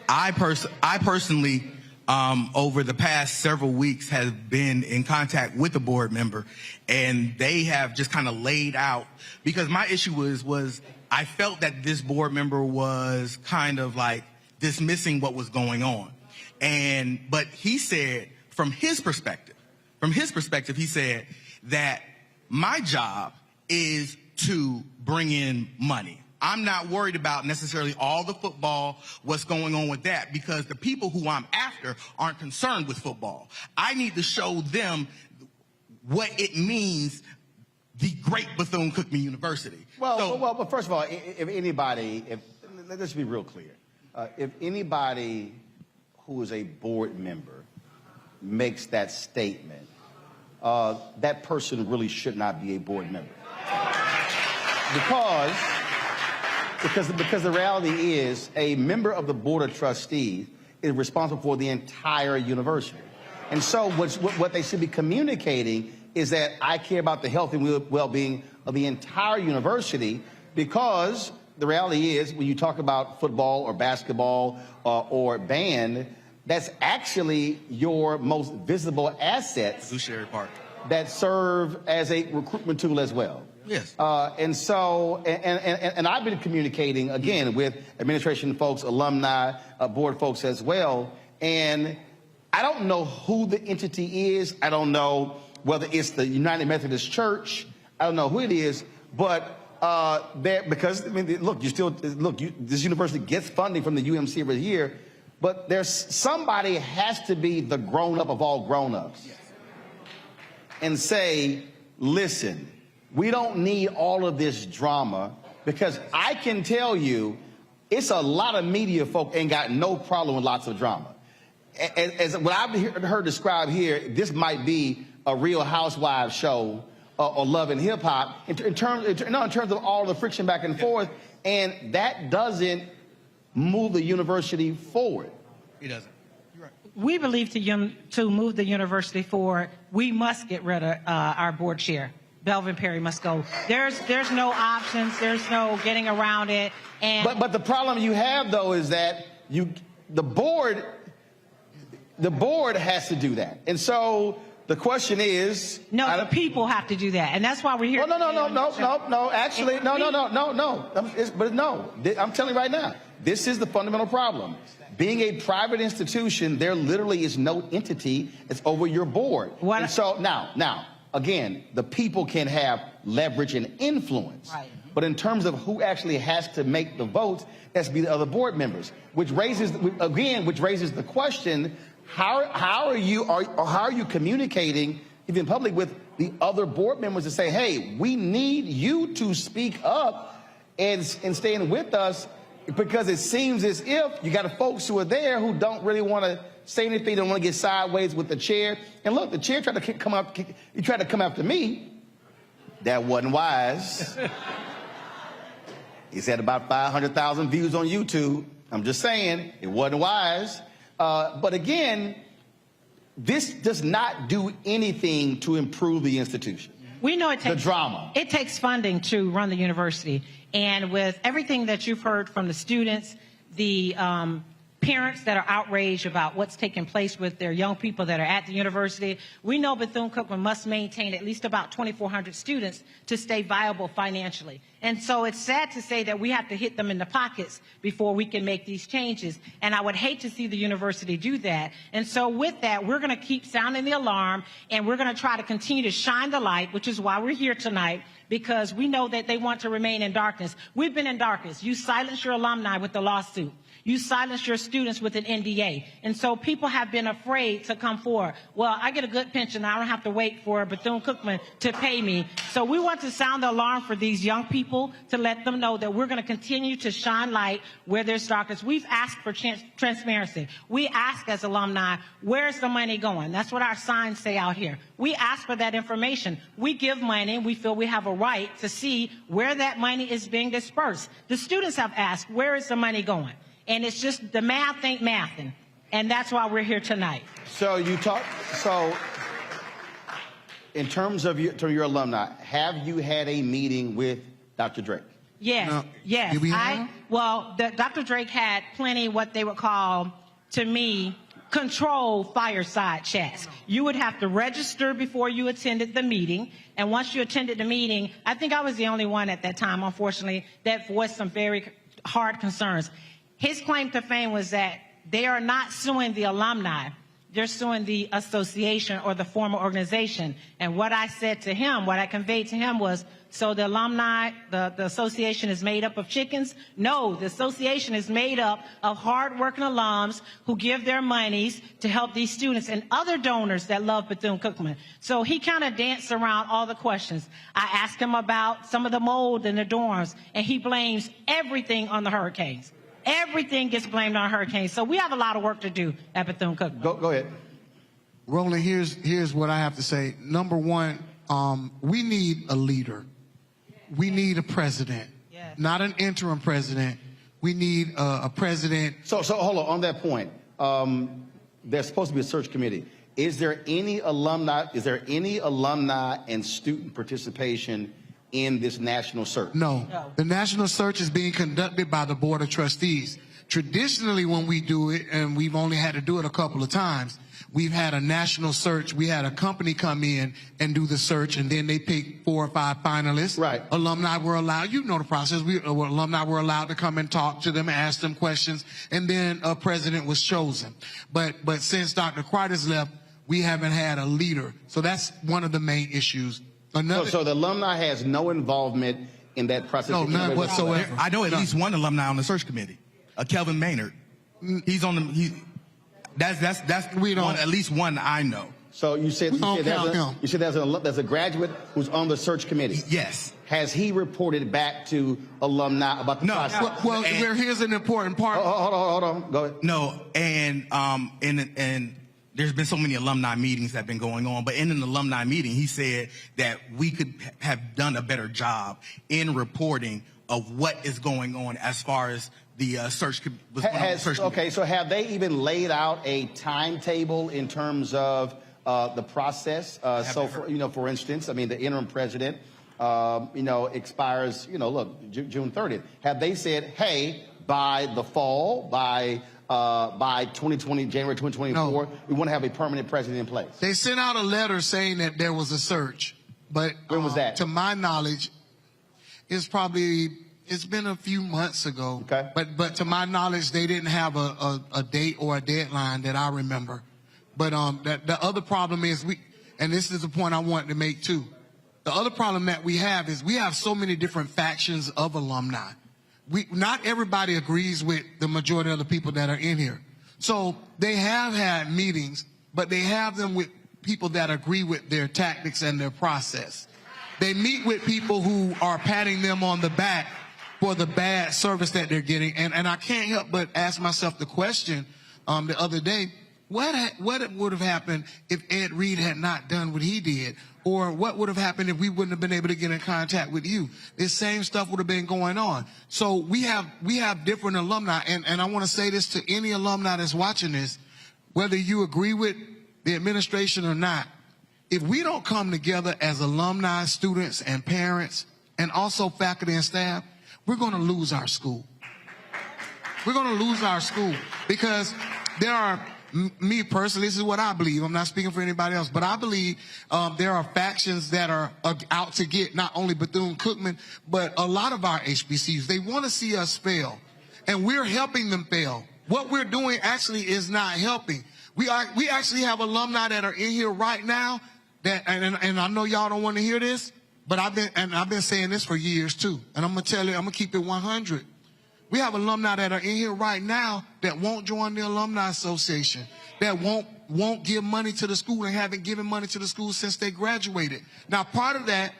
I personally, over the past several weeks, have been in contact with a board member, and they have just kind of laid out, because my issue was I felt that this board member was kind of like dismissing what was going on. But he said, from his perspective, he said that my job is to bring in money. I'm not worried about necessarily all the football, what's going on with that, because the people who I'm after aren't concerned with football. I need to show them what it means, the great Bethune-Cookman University. Well, first of all, let's be real clear. If anybody who is a board member makes that statement, that person really should not be a board member. Because the reality is, a member of the board of trustees is responsible for the entire university. And so what they should be communicating is that I care about the health and well-being of the entire university, because the reality is, when you talk about football or basketball or band, that's actually your most visible assets that serve as a recruitment tool as well. Yes. And I've been communicating, again, with administration folks, alumni, board folks as well. And I don't know who the entity is. I don't know whether it's the United Methodist Church. I don't know who it is, but because I mean, look, this university gets funding from the UMC every year, but there's somebody has to be the grown-up of all grown-ups and say, listen, we don't need all of this drama, because I can tell you it's a lot of media folk ain't got no problem with lots of drama. As what I've heard described here, this might be a Real Housewives show or Love and Hip Hop in terms of all the friction back and forth, and that doesn't move the university forward. It doesn't. We believe to move the university forward, we must get rid of our board chair. Belvin Perry must go. There's no options. There's no getting around it. And but the problem you have, though, is that the board has to do that. And so the question is, no, the people have to do that, and that's why we're here. No. Actually, no. But no, I'm telling you right now, this is the fundamental problem. Being a private institution, there literally is no entity that's over your board. And so now, again, the people can have leverage and influence. Right. But in terms of who actually has to make the votes, it has to be the other board members, which raises the question: how are you communicating, even in public, with the other board members to say, hey, we need you to speak up and stand with us? Because it seems as if you got folks who are there who don't really want to say anything, don't want to get sideways with the chair. And look, the chair tried to come after me. That wasn't wise. He's had about 500,000 views on YouTube. I'm just saying, it wasn't wise. But again, this does not do anything to improve the institution. We know it takes the drama. It takes funding to run the university. And with everything that you've heard from the students, the parents that are outraged about what's taking place with their young people that are at the university, we know Bethune-Cookman must maintain at least about 2,400 students to stay viable financially. And so it's sad to say that we have to hit them in the pockets before we can make these changes. And I would hate to see the university do that. And so with that, we're going to keep sounding the alarm, and we're going to try to continue to shine the light, which is why we're here tonight, because we know that they want to remain in darkness. We've been in darkness. You silenced your alumni with the lawsuit. You silenced your students with an NDA. And so people have been afraid to come forward. Well, I get a good pension. I don't have to wait for Bethune-Cookman to pay me. So we want to sound the alarm for these young people to let them know that we're going to continue to shine light where there's darkness. We've asked for transparency. We ask as alumni, where's the money going? That's what our signs say out here. We ask for that information. We give money, and we feel we have a right to see where that money is being dispersed. The students have asked, where is the money going? And it's just the math ain't mathing. And that's why we're here tonight. So in terms of your alumni, have you had a meeting with Dr. Drake? Yes, yes. Dr. Drake had plenty what they would call, to me, controlled fireside chats. You would have to register before you attended the meeting. And once you attended the meeting, I think I was the only one at that time, unfortunately, that voiced some very hard concerns. His claim to fame was that they are not suing the alumni. They're suing the association or the former organization. And what I said to him, what I conveyed to him was, so the alumni, the association is made up of chickens? No, the association is made up of hardworking alums who give their monies to help these students and other donors that love Bethune-Cookman. So he kind of danced around all the questions. I asked him about some of the mold in the dorms, and he blames everything on the hurricanes. Everything gets blamed on hurricanes. So we have a lot of work to do at Bethune-Cookman. Go ahead. Roland, here's what I have to say. Number one, we need a leader. We need a president, not an interim president. We need a president. So hold on that point. There's supposed to be a search committee. Is there any alumni and student participation in this national search? No. The national search is being conducted by the Board of Trustees. traditionally when we do it, and we've only had to do it a couple of times, we've had a national search. We had a company come in and do the search, and then they pick 4 or 5 finalists. Right. Alumni were allowed, you know the process, alumni were allowed to come and talk to them and ask them questions, and then a president was chosen. But since Dr. Crider's left, we haven't had a leader. So that's one of the main issues. So the alumni has no involvement in that process? No, none whatsoever. I know at least one alumni on the search committee, Kelvin Maynard. He's on the. That's at least one I know. So you said there's a graduate who's on the search committee. Yes. Has he reported back to alumni about the process? Well, here's an important part. Hold on. Go ahead. No, and there's been so many alumni meetings that have been going on, but in an alumni meeting, he said that we could have done a better job in reporting of what is going on as far as the search. Okay, so have they even laid out a timetable in terms of the process? For instance, I mean, the interim president, expires, June 30th. Have they said, hey, by the fall, by 2020, January 2024, we want to have a permanent president in place? They sent out a letter saying that there was a search, but when was that? To my knowledge, it's been a few months ago. Okay. But to my knowledge, they didn't have a date or a deadline that I remember. But the other problem is and this is the point I wanted to make too. The other problem that we have is we have so many different factions of alumni. Not everybody agrees with the majority of the people that are in here. So they have had meetings, but they have them with people that agree with their tactics and their process. They meet with people who are patting them on the back for the bad service that they're getting. And I can't help but ask myself the question the other day, what would have happened if Ed Reed had not done what he did? Or what would have happened if we wouldn't have been able to get in contact with you? This same stuff would have been going on. So we have different alumni, and I want to say this to any alumni that's watching this, whether you agree with the administration or not, if we don't come together as alumni, students, and parents, and also faculty and staff, we're going to lose our school. We're going to lose our school because there are, me personally, this is what I believe. I'm not speaking for anybody else, but I believe there are factions that are out to get not only Bethune-Cookman, but a lot of our HBCUs. They want to see us fail, and we're helping them fail. What we're doing actually is not helping. We actually have alumni that are in here right now that, and I know y'all don't want to hear this, but I've been saying this for years too, and I'm gonna tell you, I'm gonna keep it 100. We have alumni that are in here right now that won't join the Alumni Association, that won't give money to the school and haven't given money to the school since they graduated. Now, part of that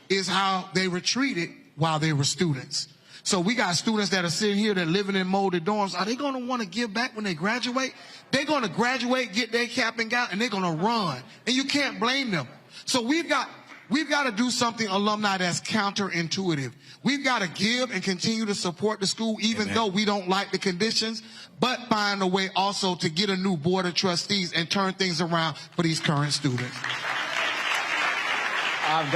is how they were treated while they were students. So we got students that are sitting here that are living in molded dorms. Are they going to want to give back when they graduate? They're going to graduate, get their cap and gown, and they're going to run. And you can't blame them. So we've got to do something, alumni, that's counterintuitive. We've got to give and continue to support the school, even though we don't like the conditions, but find a way also to get a new board of trustees and turn things around for these current students. I'm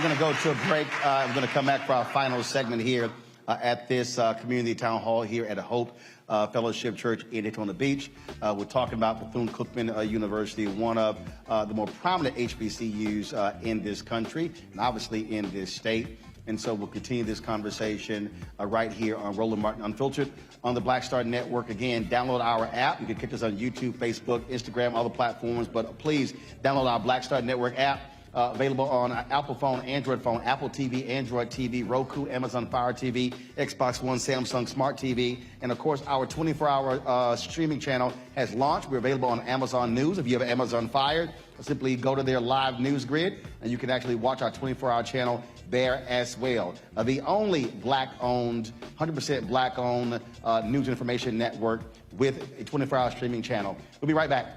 going to go to a break. I'm going to come back for our final segment here at this community town hall here at Hope Fellowship Church in Dayton Beach. We're talking about Bethune-Cookman University, one of the more prominent HBCUs in this country and obviously in this state. And so we'll continue this conversation right here on Roland Martin Unfiltered on the Black Star Network. Again, download our app. You can catch us on YouTube, Facebook, Instagram, all the platforms. But please download our Black Star Network app. Available on Apple phone, Android phone, Apple TV, Android TV, Roku, Amazon Fire TV, Xbox One, Samsung Smart TV. And, of course, our 24-hour streaming channel has launched. We're available on Amazon News. If you have Amazon Fire, simply go to their live news grid, and you can actually watch our 24-hour channel there as well. The only Black-owned, 100% Black-owned news information network with a 24-hour streaming channel. We'll be right back.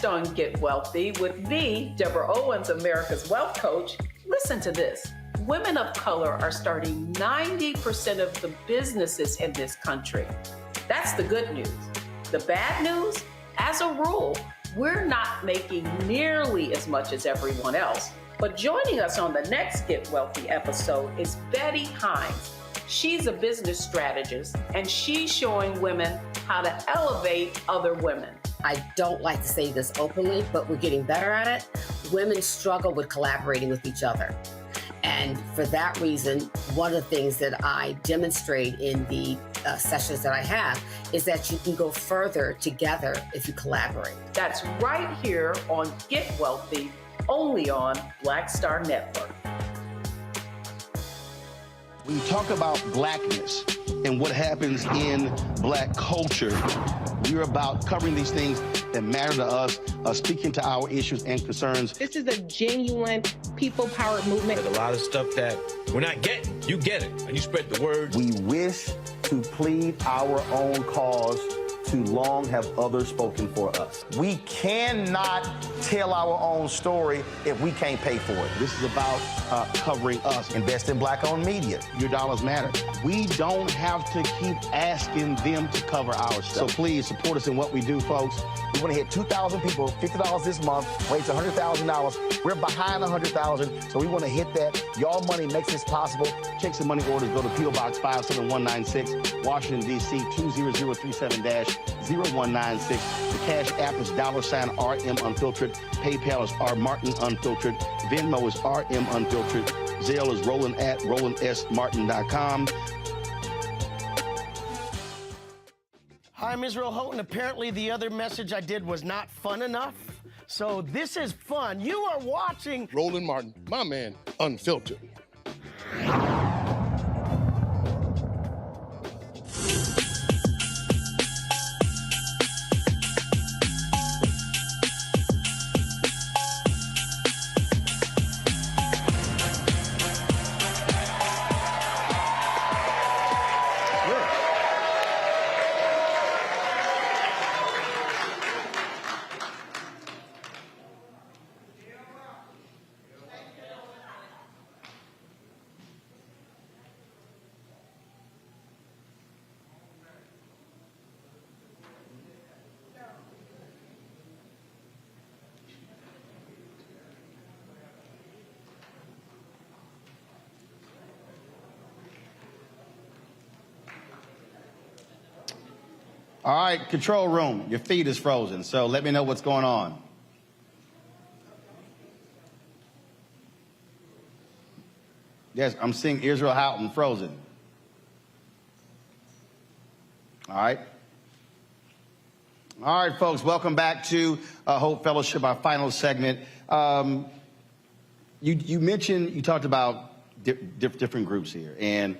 On Get Wealthy with the Deborah Owens, America's Wealth Coach. Listen to this. women of color are starting 90% of the businesses in this country. That's the good news. The bad news, as a rule, we're not making nearly as much as everyone else. But joining us on the next Get Wealthy episode is Betty Hines. She's a business strategist, and she's showing women how to elevate other women. I don't like to say this openly, but we're getting better at it. Women struggle with collaborating with each other. And for that reason, one of the things that I demonstrate in the sessions that I have is that you can go further together if you collaborate. That's right here on Get Wealthy, only on Black Star Network. When you talk about blackness and what happens in black culture, we're about covering these things that matter to us, speaking to our issues and concerns. This is a genuine people-powered movement. There's a lot of stuff that we're not getting. You get it, and you spread the word. We wish to plead our own cause. Too long have others spoken for us. We cannot tell our own story if we can't pay for it. This is about covering us. Invest in black-owned media. Your dollars matter. We don't have to keep asking them to cover our stuff. So please support us in what we do, folks. We want to hit 2,000 people, $50 this month, raise $100,000. We're behind 100,000, so we want to hit that. Y'all money makes this possible. Checks and money orders go to P.O. Box 57196, Washington, D.C. 20037-0196. The Cash App is $RM Unfiltered. PayPal is R Martin Unfiltered. Venmo is RM Unfiltered. Zelle is Roland at RolandSMartin.com. Hi, I'm Israel Houghton. Apparently the other message I did was not fun enough. So this is fun. You are watching Roland Martin, my man, Unfiltered. All right, control room, your feed is frozen, so let me know what's going on. Yes, I'm seeing Israel Houghton frozen. All right. All right, folks, welcome back to Hope Fellowship, our final segment. You mentioned, you talked about different groups here, and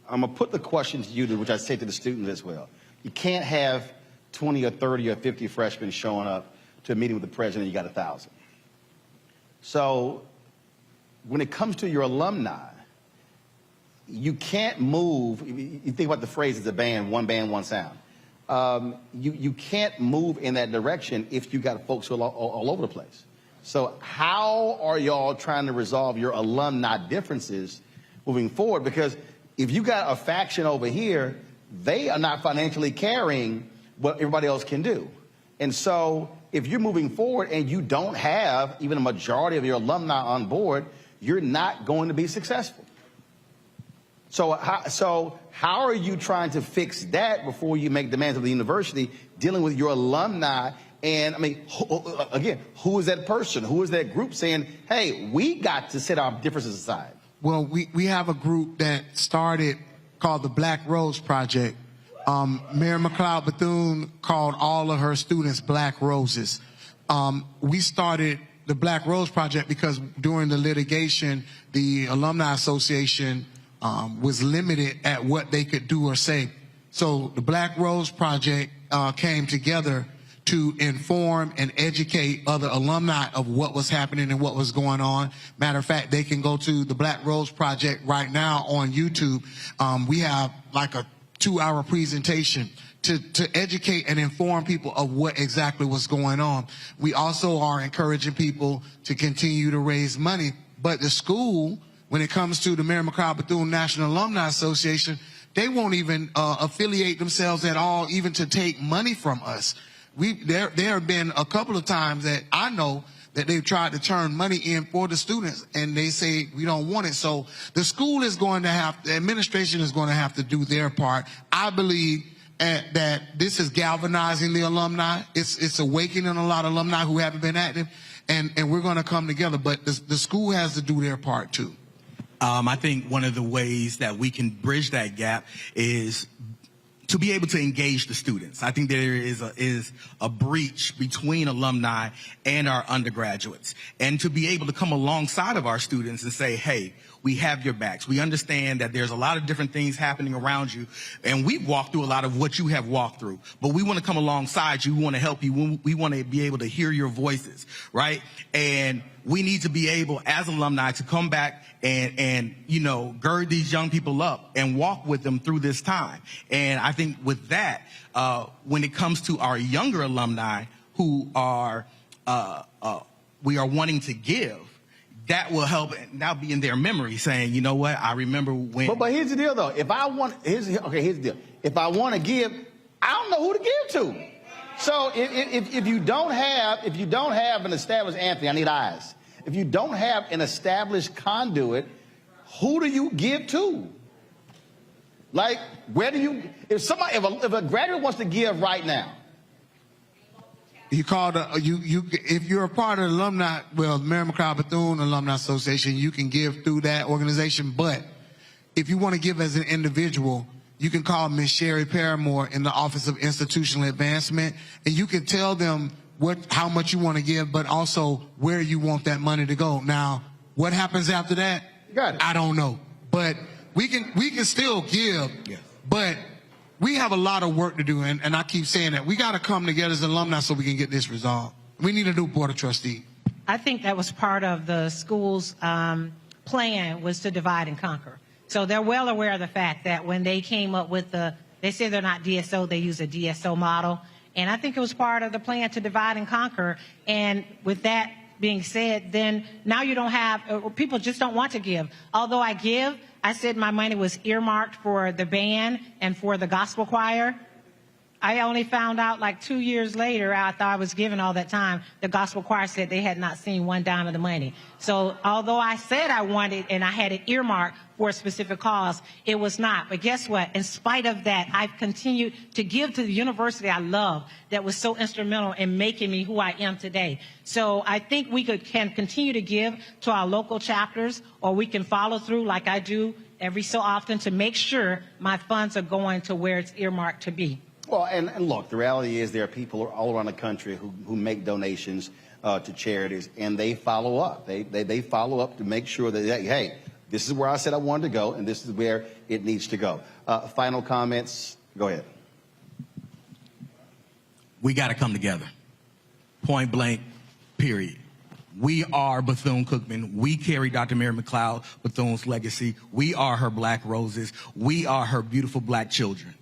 I'm going to put the question to you, which I say to the students as well. You can't have 20 or 30 or 50 freshmen showing up to a meeting with the president, you got 1,000. So when it comes to your alumni, you can't move. You think about the phrase, it's a band, one sound. You can't move in that direction if you got folks all over the place. So how are y'all trying to resolve your alumni differences moving forward? Because if you got a faction over here, they are not financially carrying what everybody else can do. And so if you're moving forward and you don't have even a majority of your alumni on board, you're not going to be successful. So how are you trying to fix that before you make demands of the university, dealing with your alumni? And I mean, again, who is that person? Who is that group saying, hey, we got to set our differences aside? Well, we have a group that started called the Black Rose Project. Mayor McLeod Bethune called all of her students Black Roses. We started the Black Rose Project because during the litigation, the Alumni Association was limited at what they could do or say. So the Black Rose Project came together to inform and educate other alumni of what was happening and what was going on. Matter of fact, they can go to the Black Rose Project right now on YouTube. We have like a 2-hour presentation to educate and inform people of what exactly was going on. We also are encouraging people to continue to raise money, but the school when it comes to the Mary McLeod Bethune National Alumni Association, they won't even affiliate themselves at all, even to take money from us. There have been a couple of times that I know that they've tried to turn money in for the students, and they say we don't want it. So the school is going to have, the administration is going to have to do their part. I believe that this is galvanizing the alumni. It's awakening a lot of alumni who haven't been active, and we're going to come together. But the school has to do their part too. I think one of the ways that we can bridge that gap is to be able to engage the students. I think there is a breach between alumni and our undergraduates, and to be able to come alongside of our students and say, hey, we have your backs. We understand that there's a lot of different things happening around you, and we've walked through a lot of what you have walked through, but we want to come alongside you. We want to help you. We want to be able to hear your voices, right? And we need to be able, as alumni, to come back and you know, gird these young people up and walk with them through this time. And I think with that, when it comes to our younger alumni who are we are wanting to give, that will help now be in their memory, saying, you know what, I remember when. But here's the deal, though. If I want, here's the deal. If I want to give, I don't know who to give to. So if you don't have an established, Anthony, I need eyes. If you don't have an established conduit, who do you give to? Like, where do you? If a graduate wants to give right now. You call if you're a part of the alumni, well, Mary McLeod Bethune Alumni Association, you can give through that organization. But if you want to give as an individual, you can call Ms. Sherry Paramore in the Office of Institutional Advancement, and you can tell them how much you want to give, but also where you want that money to go. Now, what happens after that? Got it. I don't know, but we can still give. Yeah. But we have a lot of work to do, and I keep saying that we got to come together as alumni so we can get this resolved. We need a new board of trustees. I think that was part of the school's plan, was to divide and conquer. So they're well aware of the fact that when they came up with they say they're not DSO, they use a DSO model. And I think it was part of the plan to divide and conquer. And with that being said, then now you don't have, people just don't want to give. Although I said my money was earmarked for the band and for the gospel choir. I only found out like 2 years later, after I was given all that time, the gospel choir said they had not seen one dime of the money. So although I said I wanted and I had it earmarked for a specific cause, it was not. But guess what? In spite of that, I've continued to give to the university I love that was so instrumental in making me who I am today. So I think we can continue to give to our local chapters, or we can follow through like I do every so often to make sure my funds are going to where it's earmarked to be. Well, and look, the reality is there are people all around the country who make donations to charities, and they follow up. They follow up to make sure that, hey, this is where I said I wanted to go, and this is where it needs to go. Final comments? Go ahead. We got to come together. Point blank, period. We are Bethune-Cookman. We carry Dr. Mary McLeod Bethune's legacy. We are her black roses. We are her beautiful black children.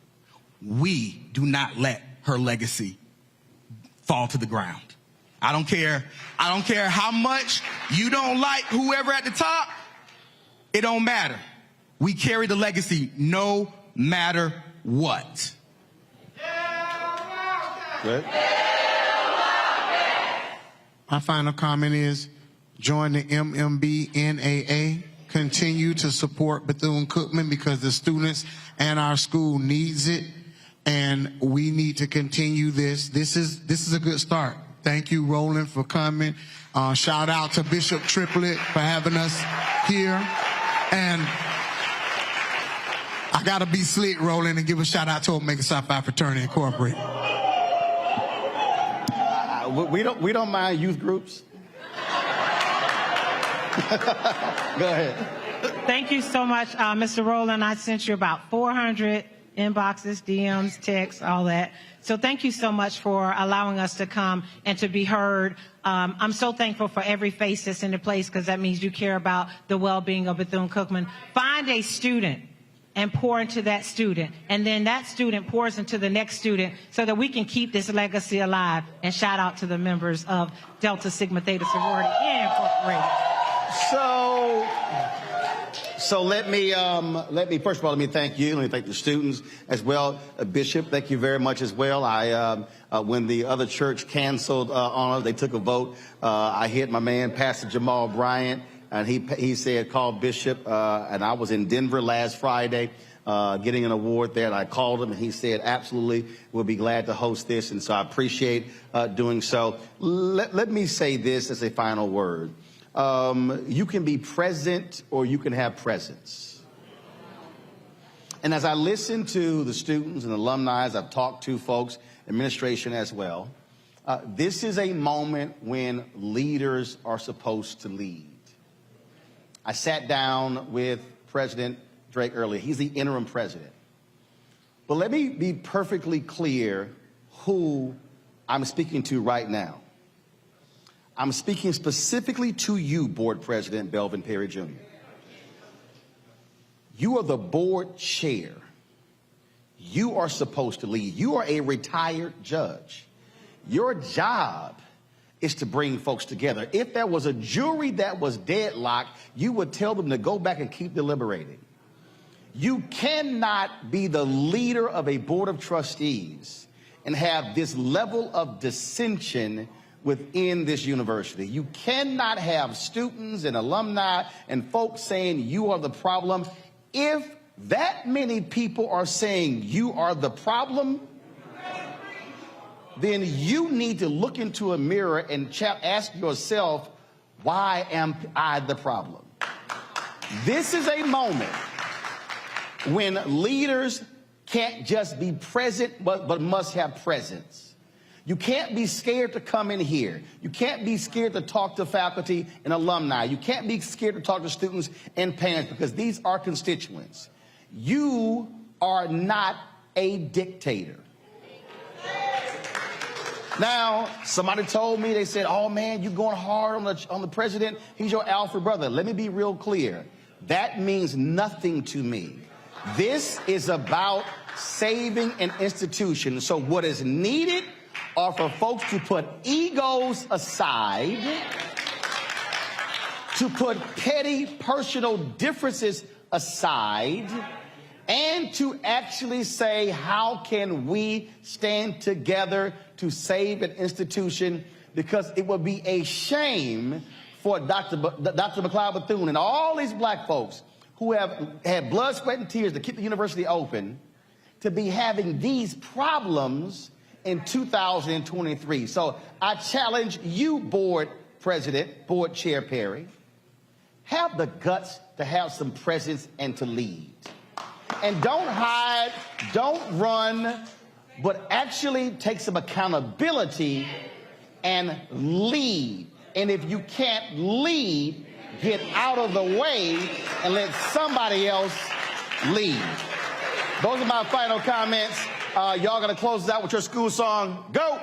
We do not let her legacy fall to the ground. I don't care how much you don't like whoever at the top. It don't matter. We carry the legacy no matter what. Good. My final comment is join the MMB-NAA. Continue to support Bethune-Cookman because the students and our school needs it. And we need to continue this. This is a good start. Thank you, Roland, for coming. Shout out to Bishop Triplett for having us here. And I got to be slick, Roland, and give a shout out to Omega Psi Phi Fraternity Incorporated. We don't mind youth groups. Go ahead. Thank you so much, Mr. Roland. I sent you about 400 inboxes, DMs, texts, all that. So thank you so much for allowing us to come and to be heard. I'm so thankful for every face that's in the place, because that means you care about the well-being of Bethune-Cookman. Find a student and pour into that student, and then that student pours into the next student, so that we can keep this legacy alive. And shout out to the members of Delta Sigma Theta Sorority Incorporated. So So let me first of all, let me thank you. Let me thank the students as well. Bishop, thank you very much as well. When the other church canceled on us, they took a vote. I hit my man, Pastor Jamal Bryant, and he said, call Bishop. And I was in Denver last Friday getting an award there, and I called him, and he said, absolutely, we'll be glad to host this. And so I appreciate doing so. Let me say this as a final word. You can be present or you can have presence. And as I listen to the students and alumni, I've talked to folks, administration as well, this is a moment when leaders are supposed to lead. I sat down with President Drake earlier. He's the interim president. But let me be perfectly clear who I'm speaking to right now. I'm speaking specifically to you, Board President Belvin Perry Jr. You are the board chair. You are supposed to lead. You are a retired judge. Your job is to bring folks together. If there was a jury that was deadlocked, you would tell them to go back and keep deliberating. You cannot be the leader of a board of trustees and have this level of dissension within this university. You cannot have students and alumni and folks saying you are the problem. If that many people are saying you are the problem, then you need to look into a mirror and ask yourself, why am I the problem? This is a moment when leaders can't just be present, but must have presence. You can't be scared to come in here. You can't be scared to talk to faculty and alumni. You can't be scared to talk to students and parents because these are constituents. You are not a dictator. Now, somebody told me, they said, oh man, you're going hard on the president. He's your alpha brother. Let me be real clear. That means nothing to me. This is about saving an institution. So what is needed are for folks to put egos aside, to put petty personal differences aside, and to actually say, how can we stand together to save an institution? Because it would be a shame for Dr. McLeod Bethune and all these black folks who have had blood, sweat, and tears to keep the university open to be having these problems in 2023. So I challenge you, board president, board chair Perry, have the guts to have some presence and to lead. And don't hide, don't run, but actually take some accountability and lead. And if you can't lead, get out of the way and let somebody else lead. Those are my final comments. Y'all gonna close us out with your school song. Go!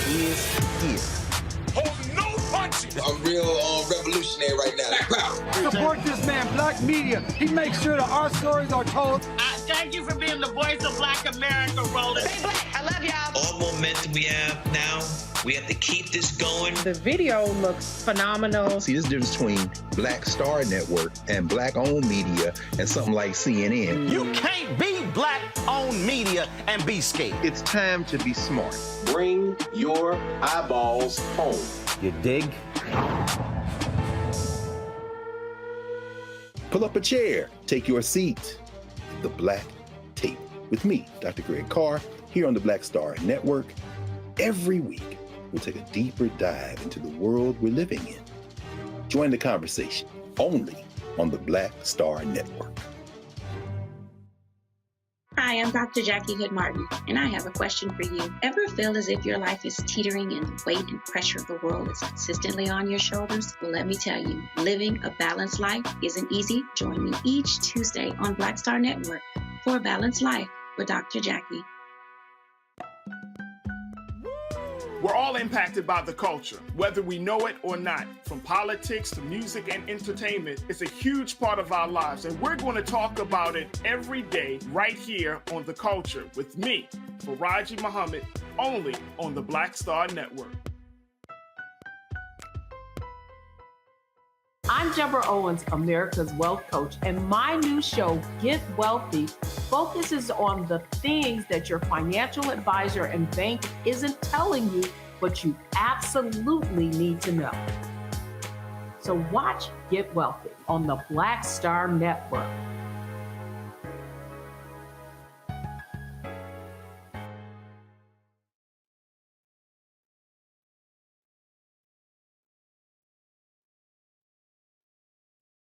is here. Hold no punches. I'm real revolutionary right now. Support this man, Black Media. He makes sure that our stories are told. Thank you for being the voice of Black America, Roland. Stay black. I love y'all. All momentum we have now, we have to keep this going. The video looks phenomenal. See, this difference between Black Star Network and Black-owned media and something like CNN. You can't be Black-owned media and be scared. It's time to be smart. Bring your eyeballs home. You dig? Pull up a chair. Take your seat. The Black Tape with me, Dr. Greg Carr, here on the Black Star Network. Every week, we'll take a deeper dive into the world we're living in. Join the conversation only on the Black Star Network. Hi, I'm Dr. Jackie Hood Martin, and I have a question for you. Ever feel as if your life is teetering and the weight and pressure of the world is consistently on your shoulders? Well, let me tell you, living a balanced life isn't easy. Join me each Tuesday on Black Star Network for A Balanced Life with Dr. Jackie. We're all impacted by the culture, whether we know it or not. From politics to music and entertainment, it's a huge part of our lives, and we're going to talk about it every day right here on The Culture with me, Faraji Muhammad, only on the Black Star Network. I'm Deborah Owens, America's Wealth Coach, and my new show, Get Wealthy, focuses on the things that your financial advisor and bank isn't telling you, but you absolutely need to know. So watch Get Wealthy on the Black Star Network.